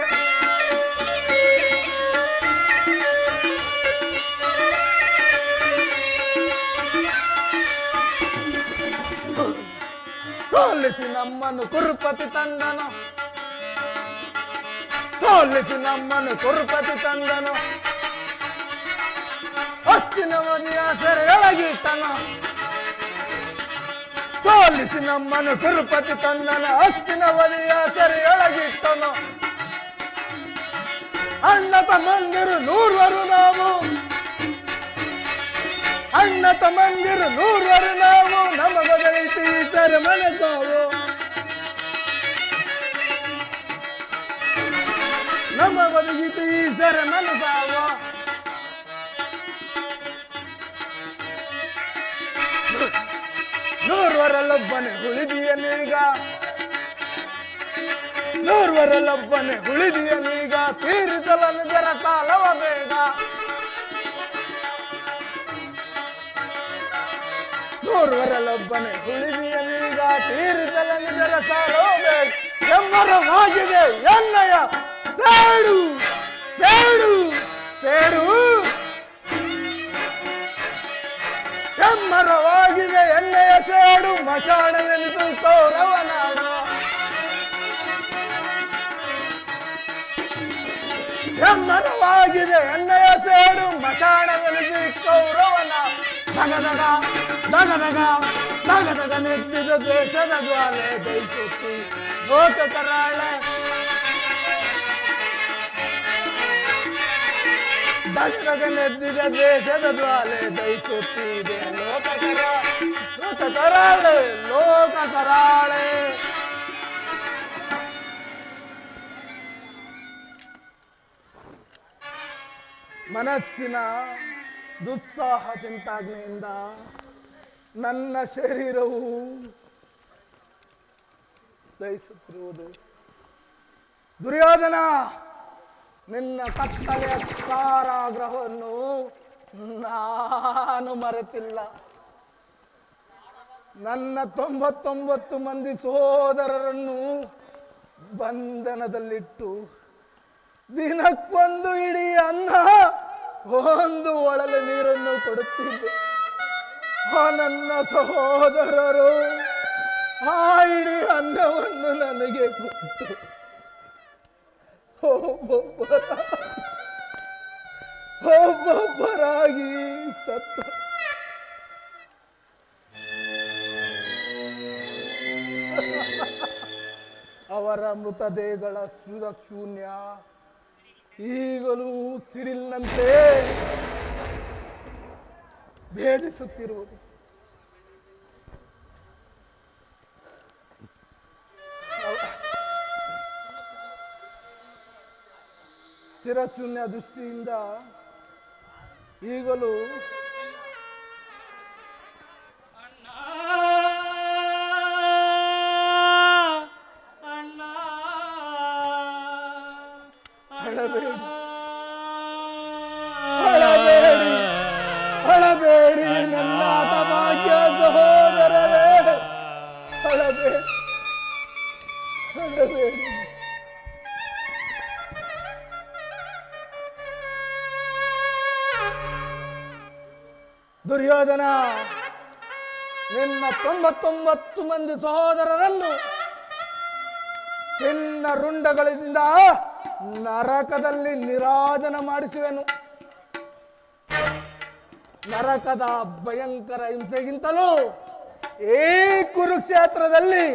[SPEAKER 4] ಸೋಲಿಸಿ ನಮ್ಮನ್ನು ಕುರುಪತಿ ತಂದನು ಸೋಲಿಸಿ ನಮ್ಮನ್ನು ಕುರುಪತಿ ತಂದನು ಹಸ್ತಿನ ಮದಿಯ ಸೆರೆಯೊಳಗಿಟ್ಟನು ಸೋಲಿಸಿ ನಮ್ಮನ್ನು ಕುರುಪತಿ ತಂದನು ಹಸ್ತಿನ ಮದಿಯ ಸೆರೆಯೊಳಗಿಟ್ಟನು ಅಣ್ಣ ತಮ್ಮಂದಿರು ನೂರ್ವರು ನಾವು ಅಣ್ಣ ತಮ್ಮಂದಿರು ನೂರ್ವರು ನಾವು ನಮಗೈತಿ ಇತರ ಮನಸ್ಸಾವು ನಮಗದಗಿತು ಈಸರ ಮನಸ್ಸಾವು ನೂರ್ವರಲ್ಲೊಬ್ಬನೇ ಉಳಿದಿಯನೀಗ ನೂರ್ವರಲ್ಲೊಬ್ಬನೇ ಉಳಿದಿಯನೀಗ ತೀರಿಸಲನು ಜರ ಕಾಲವ ಬೇಗ ನೂರ್ವರಲ್ಲೊಬ್ಬನೇ ಉಳಿದಿಯನೀಗ ತೀರಿಸಲನು ಜರ ಕಾಲವ ಬೇಗ ಎಮ್ಮರವಾಗಿದೆ ಎನ್ನಯ ಸೇಡು ಸೇಡು ಸೇಡು ಎಮ್ಮರವಾಗಿದೆ ಎಣ್ಣೆಯ ಸೇಡು ಮಶಾಣವೆನಿಸು ಕೌರವನಾಡ ಎಮ್ಮರವಾಗಿದೆ ಎಣ್ಣೆಯ ಸೇಡು ಮಶಾಣವೆನಿಸು ಕೌರವನ ದಗದಗ ದಗದಗ ದಗದಗ ನೆತ್ತಿದ ದೇಶದ ಜ್ವಾಲೆ ದಹಿಸುತ್ತಿ ಲೋಕ ಕರಾಳೆ ದಗದಗ ನೆತ್ತಿದ ದೇಶದ ಜ್ವಾಲೆ ದಹಿಸುತ್ತಿದೆ ಲೋಕ ಕರಾಳೆ ಲೋಕ ಕರಾಳೆ ಮನಸ್ಸಿನ ದುಸ್ಸಾಹ ಚಿಂತಾಗ್ನೆಯಿಂದ ನನ್ನ ಶರೀರವು ದಹಿಸುತ್ತಿರುವುದು ದುರ್ಯೋಧನ ನಿನ್ನ ಕತ್ತಲೆಯ ಕಾರಾಗೃಹವನ್ನು ನಾನು ಮರೆತಿಲ್ಲ ನನ್ನ 99 ಮಂದಿ ಸಹೋದರರನ್ನು ಬಂಧನದಲ್ಲಿಟ್ಟು ದಿನಕ್ಕೊಂದು ಇಡೀ ಅನ್ನ ಒಂದು ಒಳಲೆ ನೀರನ್ನು ಕೊಡುತ್ತಿದ್ದೆ ಆ ನನ್ನ ಸಹೋದರರು ಆ ಇಡೀ ಅನ್ನವನ್ನು ನನಗೆ ಕೊಟ್ಟು ಒಬ್ಬೊಬ್ಬರಾಗಿ ಸತ್ತ ಅವರ ಮೃತದೇಹಗಳ ಶೂನ್ಯ ಈಗಲೂ ಸಿಡಿಲಿನಂತೆ ಭೇದಿಸುತ್ತಿರುವುದು ಶಿರಶೂನ್ಯ ದೃಷ್ಟಿಯಿಂದ ಈಗಲೂ ಅಳಬೇಡಿ ನನ್ನ ಭಾಗ್ಯ ಸಹೋದರರೇ, ಅಳಬೇಡಿ. ದುರ್ಯೋಧನ ನಿನ್ನ 99 ಮಂದಿ ಸಹೋದರರನ್ನು ಚಿನ್ನ ರುಂಡಗಳಿಂದ ನರಕದಲ್ಲಿ ನಿರಾಜನ ಮಾಡಿಸುವೆನು. ನರಕದ ಭಯಂಕರ ಹಿಂಸೆಗಿಂತಲೂ ಈ ಕುರುಕ್ಷೇತ್ರದಲ್ಲಿ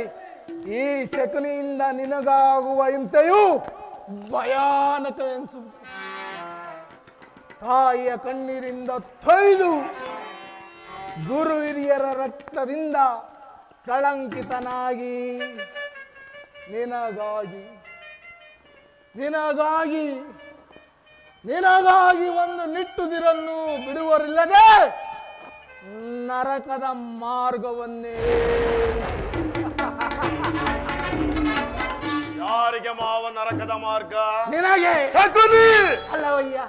[SPEAKER 4] ಈ ಶಕುನಿಯಿಂದ ನಿನಗಾಗುವ ಹಿಂಸೆಯು ಭಯಾನಕವೆನಿಸುವುದು. ತಾಯಿಯ ಕಣ್ಣೀರಿಂದ ತೊಯ್ದು ಗುರು ಹಿರಿಯರ ರಕ್ತದಿಂದ ಕಳಂಕಿತನಾಗಿ ನಿನಗಾಗಿ ಒಂದು ನಿಟ್ಟುದಿರನ್ನು ಬಿಡುವರಿಲ್ಲದೆ ನರಕದ ಮಾರ್ಗವನ್ನೇ.
[SPEAKER 5] ಯಾರಿಗೆ ಮಾವ ನರಕದ ಮಾರ್ಗ?
[SPEAKER 4] ನಿನಗೆ.
[SPEAKER 5] ಶಕುನಿ
[SPEAKER 4] ಅಲ್ಲವಯ್ಯ,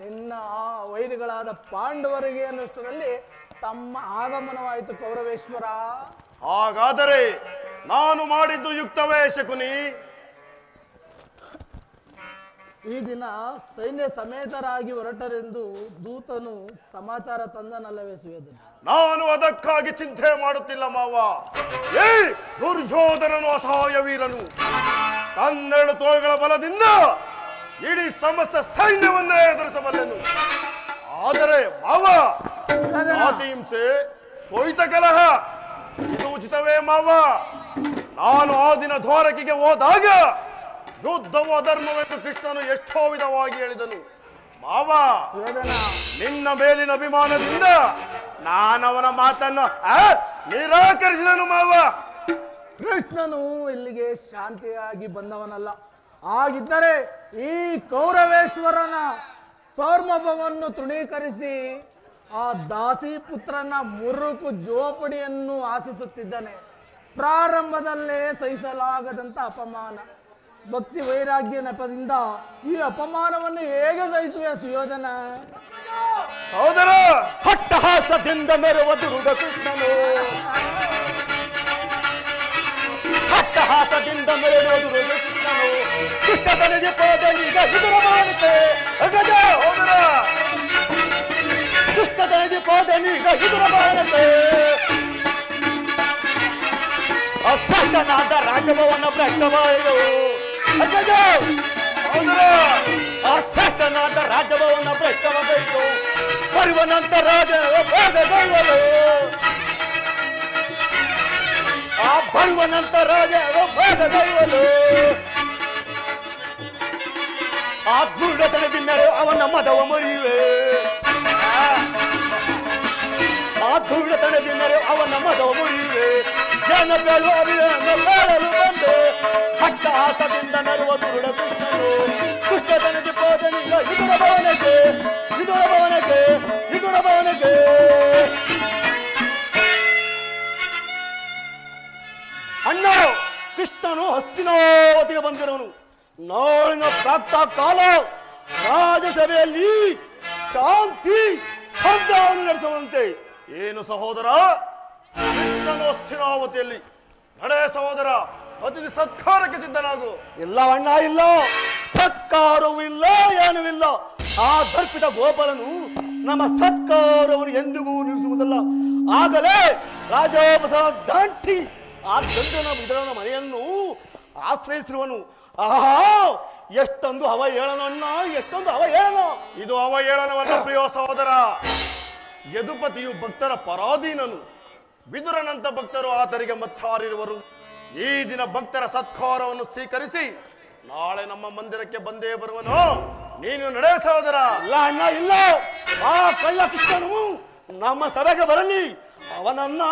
[SPEAKER 4] ನಿನ್ನ ಆ ವೈರಿಗಳಾದ ಪಾಂಡವರಿಗೆ ಅನ್ನಷ್ಟರಲ್ಲಿ ತಮ್ಮ ಆಗಮನವಾಯಿತು ಕೌರವೇಶ್ವರ.
[SPEAKER 5] ಹಾಗಾದರೆ ನಾನು ಮಾಡಿದ್ದು ಯುಕ್ತವೇ ಶಕುನಿ?
[SPEAKER 4] ಈ ದಿನ ಸೈನ್ಯ ಸಮೇತರಾಗಿ ಹೊರಟರೆಂದು ದೂತನು ಸಮಾಚಾರ ತಂದನಲ್ಲವೇ ಸುಯೋಧನ?
[SPEAKER 5] ನಾನು ಅದಕ್ಕಾಗಿ ಚಿಂತೆ ಮಾಡುತ್ತಿಲ್ಲ ಮಾವ. ಏ ದುರ್ಯೋಧನನು ಅಸಹಾಯ ವೀರನು. ತನ್ನೆರಡು ತೋಳುಗಳ ಬಲದಿಂದ ಇಡೀ ಸಮಸ್ತ ಸೈನ್ಯವನ್ನೇ ಎದುರಿಸಬಲ್ಲೆನು. ಆದರೆ ಮಾವ, ಜಾತಿ ಹಿಂಸೆ, ಸ್ವೈತ ಕಲಹ ಇದು ಉಚಿತವೇ ಮಾವ? ನಾನು ಆ ದಿನ ದ್ವಾರಕಿಗೆ ಹೋದಾಗ ಯುದ್ಧವು ಅಧರ್ಮವೆಂದು ಕೃಷ್ಣನು ಎಷ್ಟೋ ವಿಧವಾಗಿ ಹೇಳಿದನು ಮಾವ. ನಿನ್ನ ಮೇಲಿನ ಅಭಿಮಾನದಿಂದ ನಾನವನ ಮಾತನ್ನು ನಿರಾಕರಿಸಿದನು ಮಾವ.
[SPEAKER 4] ಕೃಷ್ಣನು ಇಲ್ಲಿಗೆ ಶಾಂತಿಯಾಗಿ ಬಂದವನಲ್ಲ. ಹಾಗಿದ್ದರೆ ಈ ಕೌರವೇಶ್ವರನ ಸೌರ್ಮಭವನ್ನು ತೃಣೀಕರಿಸಿ ಆ ದಾಸಿ ಪುತ್ರನ ಮುರುಕು ಜೋಪಡಿಯನ್ನು ಆಶಿಸುತ್ತಿದ್ದಾನೆ. ಪ್ರಾರಂಭದಲ್ಲೇ ಸಹಿಸಲಾಗದಂತ ಅಪಮಾನ, ಭಕ್ತಿ ವೈರಾಗ್ಯ ನೆಪದಿಂದ ಈ ಅಪಮಾನವನ್ನು ಹೇಗೆ ಸಹಿಸುವೆ ಸುಯೋಧನ?
[SPEAKER 1] ಸಹೋದರ, ಹಟ್ಟಹಾಸದಿಂದ ಮೆರುವ ದುರುಡ ಕೃಷ್ಣನು, ಹಟ್ಟಹಾಸದಿಂದ ಮೆರುವ ದುರುಡ ಕೃಷ್ಣನು ದುಷ್ಟತನಿಗೆ ಪೋದನೀಗ ಎದುರ ಬಾರತೆ. ದುಷ್ಟತನಿಗೆ ಪೋದನೀಗ ಎದುರ ಬಾರತೆ. ಅಸಹ್ಯನಾದ ರಾಜಭವನ ಭ್ರಷ್ಟವಾಯಿತು. ಅಸಹ್ಯನಾದ ರಾಜಭವನ ಭ್ರಷ್ಟವಾಯಿತು. ಬರುವ ನಂತರ ಭೇದಗೊಳ್ಳಲು, ಆ ಬರುವ ನಂತರ ಭೇದಗೊಳ್ಳಲು ಆ ದುರ್ಡತನದಿಂದಲೇ ಅವನ ಮದವ ಮುರಿಯುವೆ. ಆ ದುರ್ಡತನದಿಂದಲೇ ಅವನ ಮದವ ಮುರಿಯುವೆ. ಜನ ಬೇಳಲು ಬಂದು ಹಟ್ಟಹಾಸದಿಂದ ನರುವ ದುರುಡ ಕೃಷ್ಣನು ದುಷ್ಟತನಿಗೆ ಪೋದನಿಲ್ಲ ಇದುರ ಭವನಕ್ಕೆ, ಇದುರ ಭವನಕ್ಕೆ, ಇದುರ ಭವನಕ್ಕೆ. ಅಣ್ಣ, ಕೃಷ್ಣನು ಹಸ್ತಿನಾವತಿಗೆ ಬಂದಿರುವನು. ನಾಳಿನ ಪ್ರಾತಃ ಕಾಲ ರಾಜಸಭೆಯಲ್ಲಿ ಶಾಂತಿ ಸಂಧಾನ ನಡೆಸುವಂತೆ.
[SPEAKER 5] ಏನು ಸಹೋದರ? ಕೃಷ್ಣನು ಹಸ್ತಿನಾವತಿಯಲ್ಲಿ ನಡೆ ಸಹೋದರ, ಅತಿಥಿ ಸತ್ಕಾರಕ್ಕೆ ಸಿದ್ಧನಾಗು.
[SPEAKER 1] ಇಲ್ಲ ಅಣ್ಣ, ಇಲ್ಲ, ಸತ್ಕಾರವೂ ಇಲ್ಲ, ಏನೂ ಇಲ್ಲ. ಆ ದರ್ಪಿತ ಗೋಪಾಲನು ನಮ್ಮ ಸತ್ಕಾರವನ್ನು ಎಂದಿಗೂ ನಿಲ್ಲಿಸುವುದಲ್ಲ. ಆಗಲೇ ರಾಜೋಪಸವ ದಾಂಟಿ ಆ ದಂಡನ ವಿಧನ ಮನೆಯನ್ನು ಆಶ್ರಯಿಸಿರುವನು. ಆಹಾ, ಎಷ್ಟೊಂದು ಅವಹೇಳನ ಅಣ್ಣ, ಎಷ್ಟೊಂದು ಅವಹೇಳನ.
[SPEAKER 5] ಇದು ಅವಹೇಳನವಲ್ಲ ಪ್ರಿಯ ಸಹೋದರ. ಯದುಪತಿಯು ಭಕ್ತರ ಪರಾಧೀನನು. ವಿದುರನಂತ ಭಕ್ತರು ಆತರಿಗೆ ಮತ್ತಾರಿರುವರು. ಈ ದಿನ ಭಕ್ತರ ಸತ್ಕಾರವನ್ನು ಸ್ವೀಕರಿಸಿ ನಾಳೆ ನಮ್ಮ ಮಂದಿರಕ್ಕೆ ಬಂದೇ ಬರುವನು. ನೀನು ನಡೆ ಸಹೋದರ.
[SPEAKER 1] ಇಲ್ಲ ಅಣ್ಣ, ಇಲ್ಲ, ಆ ಕಳ್ಳ ಕೃಷ್ಣನು ನಮ್ಮ ಸಭೆಗೆ ಬರಲಿ, ಅವನನ್ನ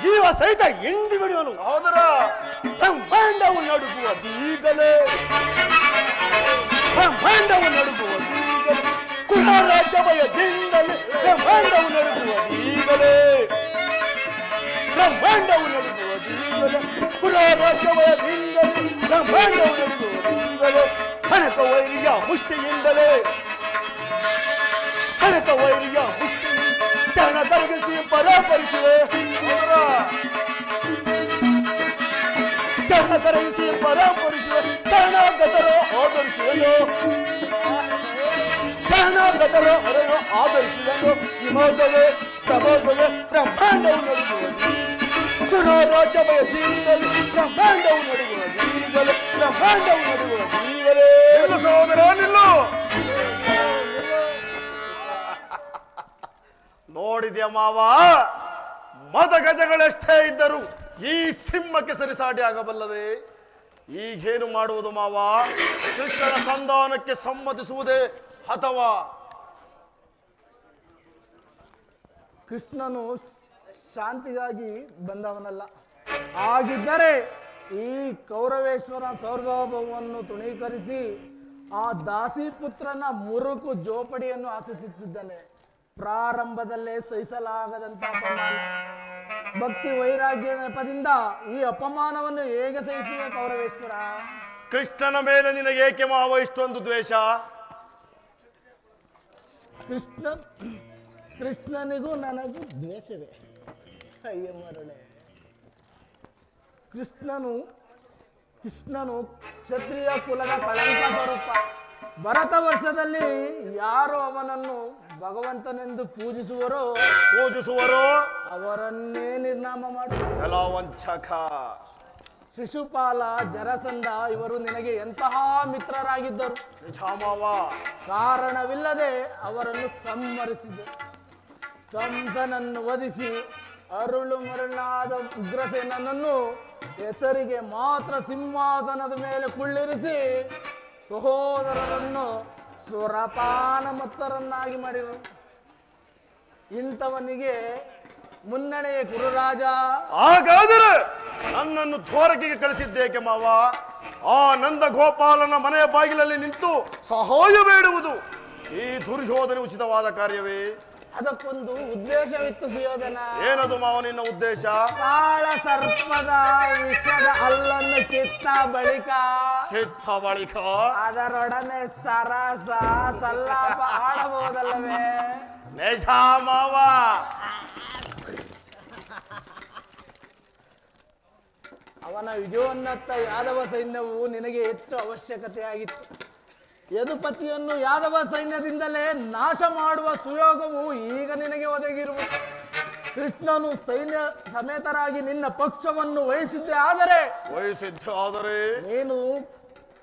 [SPEAKER 1] ಜೀವ ಸಹಿತ ಎಂದಿ ಬಿಡುವನು.
[SPEAKER 5] ಸಹೋದರ,
[SPEAKER 1] ಬ್ರಹ್ಮಾಂಡವು ನಡುಗುವುದು ಈಗಲೇ, ಬ್ರಹ್ಮಾಂಡವು ನಡುಗುವುದು ಈಗಲೇ. ಕುಲರಾಜ್ಯ ಭಯದಿಂದಲೇ ಬ್ರಹ್ಮಾಂಡವು ನಡುಗುವುದು ಈಗಲೇ, ಬ್ರಹ್ಮಾಂಡವು ನಡುಗುವುದು ಈಗಲೇ. ಕುಲರಾಜ್ಯ ಭಯದಿಂದಲೇ ಬ್ರಹ್ಮಾಂಡವು ನಡುಗುವುದು ಈಗಲೇ. ಕನಕ ವೈರಿಯ ಮುಷ್ಟಿಯಿಂದಲೇ, ಕನಕ ವೈರಿಯ ಮುಷ್ಟಿಯಿಂದ ಚರಣ ಕರಗಿಸಿ ಪರಾಪರಿಸುವೆ. ಚರಣ ಕರಗಿಸಿ ಪರಾಪರಿಸುವೆ. ಶರಣಾಗತರು ಆಧರಿಸುವೆಯೋ, ಶರಣಾಗತರು ಹೊರನು ಆಧರಿಸುವೆಯೋ. ಹಿಮೋದವೇ ಪ್ರಬೋಧವೇ ಬ್ರಹ್ಮಾಂಡವು ನಡುಗುವುದು. ಸುರರಾಜ್ಯ ಭಯದಿಂದಲೇ ಬ್ರಹ್ಮಾಂಡವು ನಡುಗುವುದು ಈಗಲೇ, ಬ್ರಹ್ಮಾಂಡವು ನಡುಗುವುದು ಈಗಲೇ.
[SPEAKER 5] ಸಹೋದರ ನಿಲ್ಲು. ನೋಡಿದ್ಯಾ ಮಾವ, ಮದ ಗಜಗಳೆಷ್ಟೇ ಇದ್ದರೂ ಈ ಸಿಂಹಕ್ಕೆ ಸರಿಸಾಟಿ ಆಗಬಲ್ಲದೆ. ಈಗೇನು ಮಾಡುವುದು ಮಾವ? ಕೃಷ್ಣನ ಸಂಧಾನಕ್ಕೆ ಸಮ್ಮತಿಸುವುದೇ ಅಥವಾ?
[SPEAKER 4] ಕೃಷ್ಣನು ಶಾಂತಿಗಾಗಿ ಬಂದವನಲ್ಲ. ಹಾಗಿದ್ದರೆ ಈ ಕೌರವೇಶ್ವರ ಸೌರಭವನ್ನು ತೃಣೀಕರಿಸಿ ಆ ದಾಸಿಪುತ್ರನ ಮುರುಕು ಜೋಪಡಿಯನ್ನು ಆಶಿಸುತ್ತಿದ್ದಾನೆ. ಪ್ರಾರಂಭದಲ್ಲೇ ಸಹಿಸಲಾಗದಂತ ಅಪಮಾನ. ಭಕ್ತಿ ವೈರಾಗ್ಯ ನೆಪದಿಂದ ಈ ಅಪಮಾನವನ್ನು ಹೇಗೆ ಸಹಿಸುವೆ ಕೌರವೇಶ್ವರ?
[SPEAKER 5] ಕೃಷ್ಣನ ಮೇಲೆ ನಿನಗೆ ಏಕೆ ಮಾವ ಇಷ್ಟೊಂದು ದ್ವೇಷ?
[SPEAKER 4] ಕೃಷ್ಣನಿಗೂ ನನಗೂ ದ್ವೇಷವೇ? ಅಯ್ಯ ಮರಳೆ. ಕೃಷ್ಣನು ಕ್ಷತ್ರಿಯ ಕುಲದ ಕಳಂಕ ಸ್ವರೂಪ. ಭರತ ವರ್ಷದಲ್ಲಿ ಯಾರು ಅವನನ್ನು ಭಗವಂತನೆಂದು ಪೂಜಿಸುವರೋ ಅವರನ್ನೇ ನಿರ್ನಾಮ ಮಾಡುವ
[SPEAKER 5] ವಂಚಕ.
[SPEAKER 4] ಶಿಶುಪಾಲ, ಜರಸಂಧ ಇವರು ನಿನಗೆ ಎಂತಹ ಮಿತ್ರರಾಗಿದ್ದರು.
[SPEAKER 5] ನಿಜ ಮಾವ.
[SPEAKER 4] ಕಾರಣವಿಲ್ಲದೆ ಅವರನ್ನು ಸಂಹರಿಸಿದೆ. ಕಂಸನನ್ನು ವಧಿಸಿ ಅರುಳು ಮರುಳಾದ ಉಗ್ರಸೇನನನ್ನು ಹೆಸರಿಗೆ ಮಾತ್ರ ಸಿಂಹಾಸನದ ಮೇಲೆ ಕುಳ್ಳಿರಿಸಿ ಸಹೋದರರನ್ನು ಸುರಪಾನ ಮತ್ತರನ್ನಾಗಿ ಮಾಡಿದರು. ಇಂಥವನಿಗೆ ಮುನ್ನಡೆಯ ಕುರುರಾಜ.
[SPEAKER 5] ಹಾಗಾದರೆ ನನ್ನನ್ನು ದ್ವಾರಕೆಗೆ ಕಳಿಸಿದ್ದೇಕೆ ಮಾವ? ಆ ನಂದ ಗೋಪಾಲನ ಮನೆಯ ಬಾಗಿಲಲ್ಲಿ ನಿಂತು ಸಹಾಯ ಬೇಡುವುದು ಈ ದುರ್ಯೋಧನ ಉಚಿತವಾದ ಕಾರ್ಯವೇ?
[SPEAKER 4] ಅದಕ್ಕೊಂದು ಉದ್ದೇಶವಿತ್ತು ಸುಯೋಧನ.
[SPEAKER 5] ಏನದು ಮಾವ ನಿನ್ನ ಉದ್ದೇಶ?
[SPEAKER 4] ಕಾಳ ಸರ್ಪದ ವಿಷದ ಹಲ್ಲನ್ನು ಕಿತ್ತ ಬಳಿಕ ಅದರೊಡನೆ ಸರಸ ಸಲ್ಲಾಪ ಆಡಬಹುದಲ್ಲವೇ?
[SPEAKER 5] ನಿಜ ಮಾವ.
[SPEAKER 4] ಅವನ ವಿಜಯೋನ್ನತ ಯಾದವ ಸೈನ್ಯವು ನಿನಗೆ ಹೆಚ್ಚು ಅವಶ್ಯಕತೆಯಾಗಿತ್ತು. ಯದುಪತಿಯನ್ನು ಯಾದವ ಸೈನ್ಯದಿಂದಲೇ ನಾಶ ಮಾಡುವ ಸುಯೋಗವು ಈಗ ನಿನಗೆ ಒದಗಿರುವುದು. ಕೃಷ್ಣನು ಸೈನ್ಯ ಸಮೇತರಾಗಿ ನಿನ್ನ ಪಕ್ಷವನ್ನು ವಹಿಸಿದ್ದೆ ಆದರೆ ನೀನು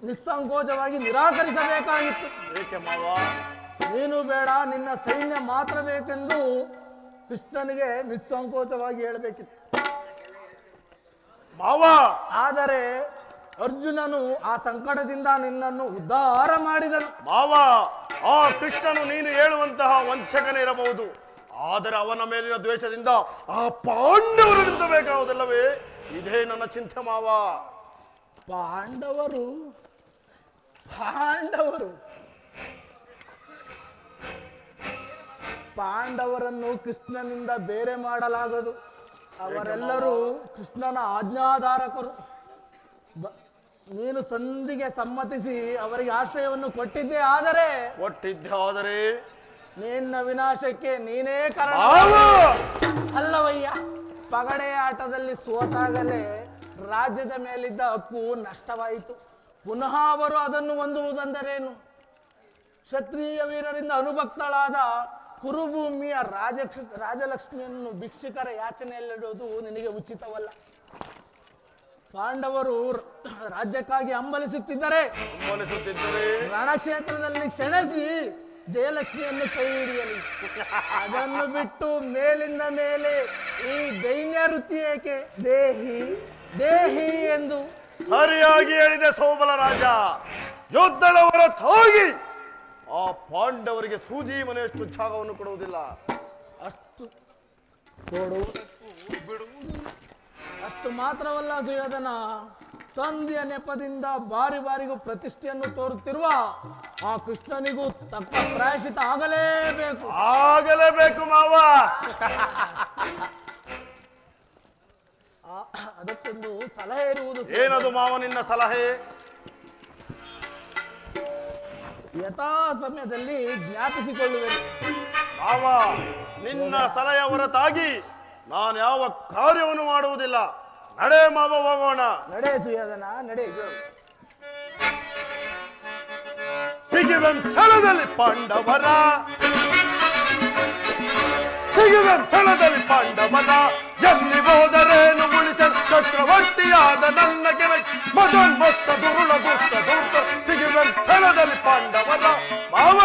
[SPEAKER 4] ನಿಸ್ಸಂಕೋಚವಾಗಿ ನಿರಾಕರಿಸಬೇಕಾಗಿತ್ತು.
[SPEAKER 5] ಏಕೆ ಮಾವ?
[SPEAKER 4] ನೀನು ಬೇಡ, ನಿನ್ನ ಸೈನ್ಯ ಮಾತ್ರ ಬೇಕೆಂದು ಕೃಷ್ಣನಿಗೆ ನಿಸ್ಸಂಕೋಚವಾಗಿ ಹೇಳಬೇಕಿತ್ತು
[SPEAKER 5] ಮಾವ.
[SPEAKER 4] ಆದರೆ ಅರ್ಜುನನು ಆ ಸಂಕಟದಿಂದ ನಿನ್ನನ್ನು ಉದ್ಧಾರ ಮಾಡಿದನು.
[SPEAKER 5] ಮಾವ, ಆ ಕೃಷ್ಣನು ನೀನು ಹೇಳುವಂತಹ ವಂಚಕನಿರಬಹುದು, ಆದರೆ ಅವನ ಮೇಲಿನ ದ್ವೇಷದಿಂದ ಆ ಪಾಂಡವರು ನಿಲ್ಲಿಸಬೇಕಾಗುವುದಲ್ಲವೇ? ಇದೇ ನನ್ನ ಚಿಂತೆ ಮಾವ.
[SPEAKER 4] ಪಾಂಡವರು ಪಾಂಡವರನ್ನು ಕೃಷ್ಣನಿಂದ ಬೇರೆ ಮಾಡಲಾಗದು. ಅವರೆಲ್ಲರೂ ಕೃಷ್ಣನ ಆಜ್ಞಾಧಾರಕರು. ನೀನು ಸಂಧಿಗೆ ಸಮ್ಮತಿಸಿ ಅವರಿಗೆ ಆಶ್ರಯವನ್ನು ಕೊಟ್ಟಿದ್ದೆ ಆದರೆ ನಿನ್ನ ವಿನಾಶಕ್ಕೆ ನೀನೇ ಕಾರಣ ಅಲ್ಲವಯ್ಯ. ಪಗಡೆ ಆಟದಲ್ಲಿ ಸೋತಾಗಲೇ ರಾಜ್ಯದ ಮೇಲಿದ್ದ ಹಕ್ಕು ನಷ್ಟವಾಯಿತು. ಪುನಃ ಅವರು ಅದನ್ನು ಹೊಂದುವುದೆಂದರೇನು? ಕ್ಷತ್ರಿಯ ವೀರರಿಂದ ಅನುಭಕ್ತಳಾದ ಕುರುಭೂಮಿಯ ರಾಜಲಕ್ಷ್ಮಿಯನ್ನು ಭಿಕ್ಷುಕರ ಯಾಚನೆಯಲ್ಲಿಡುವುದು ನಿನಗೆ ಉಚಿತವಲ್ಲ. ಪಾಂಡವರು ರಾಜ್ಯಕ್ಕಾಗಿ ಹಂಬಲಿಸುತ್ತಿದ್ದರೆ ರಣಕ್ಷೇತ್ರದಲ್ಲಿ ಕ್ಷಣಿಸಿ ಜಯಲಕ್ಷ್ಮಿಯನ್ನು ಕೈ ಹಿಡಿಯಲಿ. ಅದನ್ನು ಬಿಟ್ಟು ಮೇಲಿಂದ ಮೇಲೆ ಈ ದೈನ್ಯ ವೃತ್ತಿ ಏಕೆ? ದೇಹಿ ಎಂದು
[SPEAKER 5] ಸರಿಯಾಗಿ ಹೇಳಿದೆ ಸೋಬಲ ರಾಜ. ಯುದ್ಧದ ಹೊರತಾಗಿ ಆ ಪಾಂಡವರಿಗೆ ಸೂಜಿ ಮನೆಯಷ್ಟು ಜಾಗವನ್ನು ಕೊಡುವುದಿಲ್ಲ.
[SPEAKER 4] ಅಷ್ಟು ಅಷ್ಟು ಮಾತ್ರವಲ್ಲ ಸುಯೋಧನ, ಸಂಧಿಯ ನೆಪದಿಂದ ಬಾರಿಗೂ ಪ್ರತಿಷ್ಠೆಯನ್ನು ತೋರುತ್ತಿರುವ ಆ ಕೃಷ್ಣನಿಗೂ ತಕ್ಕ ಪ್ರಾಯಶ್ಚಿತ
[SPEAKER 5] ಆಗಲೇಬೇಕು ಮಾವ.
[SPEAKER 4] ಅದಕ್ಕೊಂದು ಸಲಹೆ ಇರುವುದು.
[SPEAKER 5] ಏನದು ಮಾವ ನಿನ್ನ ಸಲಹೆ?
[SPEAKER 4] ಯಥಾ ಸಮಯದಲ್ಲಿ ಜ್ಞಾಪಿಸಿಕೊಳ್ಳುವೆನು
[SPEAKER 5] ಮಾವ. ನಿನ್ನ ಸಲಹೆ ಹೊರತಾಗಿ ನಾನು ಯಾವ ಕಾರ್ಯವನ್ನು ಮಾಡುವುದಿಲ್ಲ. ನಡೆ ಮಾವ, ಹೋಗೋಣ.
[SPEAKER 4] ನಡೆ ಸುಯೋಧನ, ನಡೆ.
[SPEAKER 5] ಸಿಗಿವೆಂ ಛಲದಲ್ಲಿ ಪಾಂಡವರ, ಸಿಗಿವೆಂ ಛಲದಲ್ಲಿ ಪಾಂಡವರ, ಎಲ್ಲಿ ಹೋದರೇನು ಉಳಿಸಲು ಚಕ್ರವರ್ತಿಯಾದ ನನ್ನ ಕೆಳಗೆ ಮದೋನ್ಮತ್ತ ದುರುಳ ದುಷ್ಟ ದುಷ್ಟ. ಸಿಗಿವೆಂ ಛಲದಲ್ಲಿ ಪಾಂಡವರ ಮಾವ.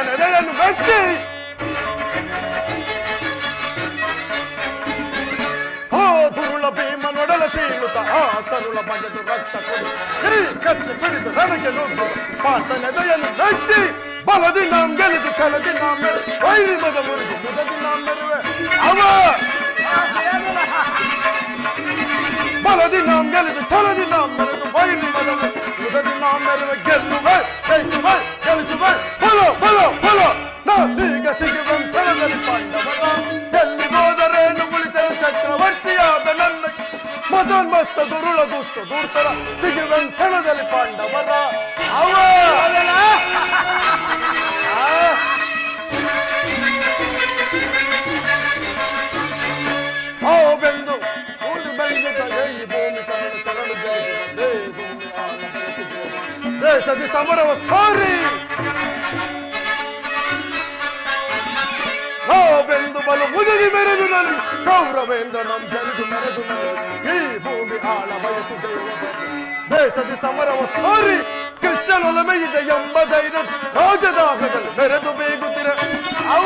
[SPEAKER 5] ನೆದೆಯನ್ನು ಮೆಟ್ಟಿ ಆ ದುರುಳ ಭೀಮನೊಡಲ ಸೀಳುತ್ತ ಆ ತರುಳ ಬಗೆದು ರಕ್ತ ಕೊಡಿ ಈ ಕತ್ತಿ ಬಿಡಿದು ನನಗೆ ನುಗ್ಗು ಪಾತ ನೆದೆಯನ್ನು ಮೆಟ್ಟಿ ಬಲದಿ ನಾಂ ಗೆಲಿದು ಛಲದಿ ನಾಂ ಮೆರು ವೈರಿ ಮದ ಮುರಿದು ಮುದದಿ ನಾಂ ಮೆರುವೆ ಅವ ಬಲದಿ ನಾಂ ಗೆಲಿದು ಛಲದಿ ನಾಂ ಮೆರೆದು ವೈರಿ ಮದ ಮುದದಿ ನಾಂ ಮೆರುವೆ ಗೆಲ್ಲುವೆ ಜಯಿಸುವೆ ಗೆಲ್ಲಿಸುವೆ ಫಲೋ ಫಲೋ ಫಲೋ ನಾವೀಗ ಸಿಗುವೆ ಛಲದಲ್ಲಿ ಪಾಂಡವರ ಎಲ್ಲಿ ಹೋದರೇನು ಉಳಿಸಲು ಚಕ್ರವರ್ತಿಯಾದ ನನ್ನ ಮದೋನ್ಮಸ್ತ ದುರುಳ ದುಷ್ಟ ದೂರ್ತರ ಸಿಗುವೆ ಕ್ಷಣದಲ್ಲಿ ಪಾಂಡವರ ಅವ ಬೆಂದು ಊರು ಬೆಂದ ಈ ಭೂಮಿ ಕರಡು ಚರಡು ಜಯಿಸಿದೆ ಭೂಮಿ ದೇಶದಿ ಸಮರವ ಸಾರಿ ಬೆಂದು ಬಲು ಮುದುಗಿ ಮೆರೆದು ನಲ್ಲಿ ಗೌರವೇಂದ್ರ ನಮ್ ಜರಿದು ಮೆರೆದು ಈ ಭೂಮಿ ಆಳ ಬಯಸಿದೆ ದೇಶದಿ ಸಮರವ ಸಾರಿ ಕೃಷ್ಣನೊಲಮೆಯಿದೆ ಎಂಬ ಧೈರ್ಯ ರಾಜದಾಗದಲ್ಲಿ ಮೆರೆದು ಬೇಗುತ್ತಿರ ಅವ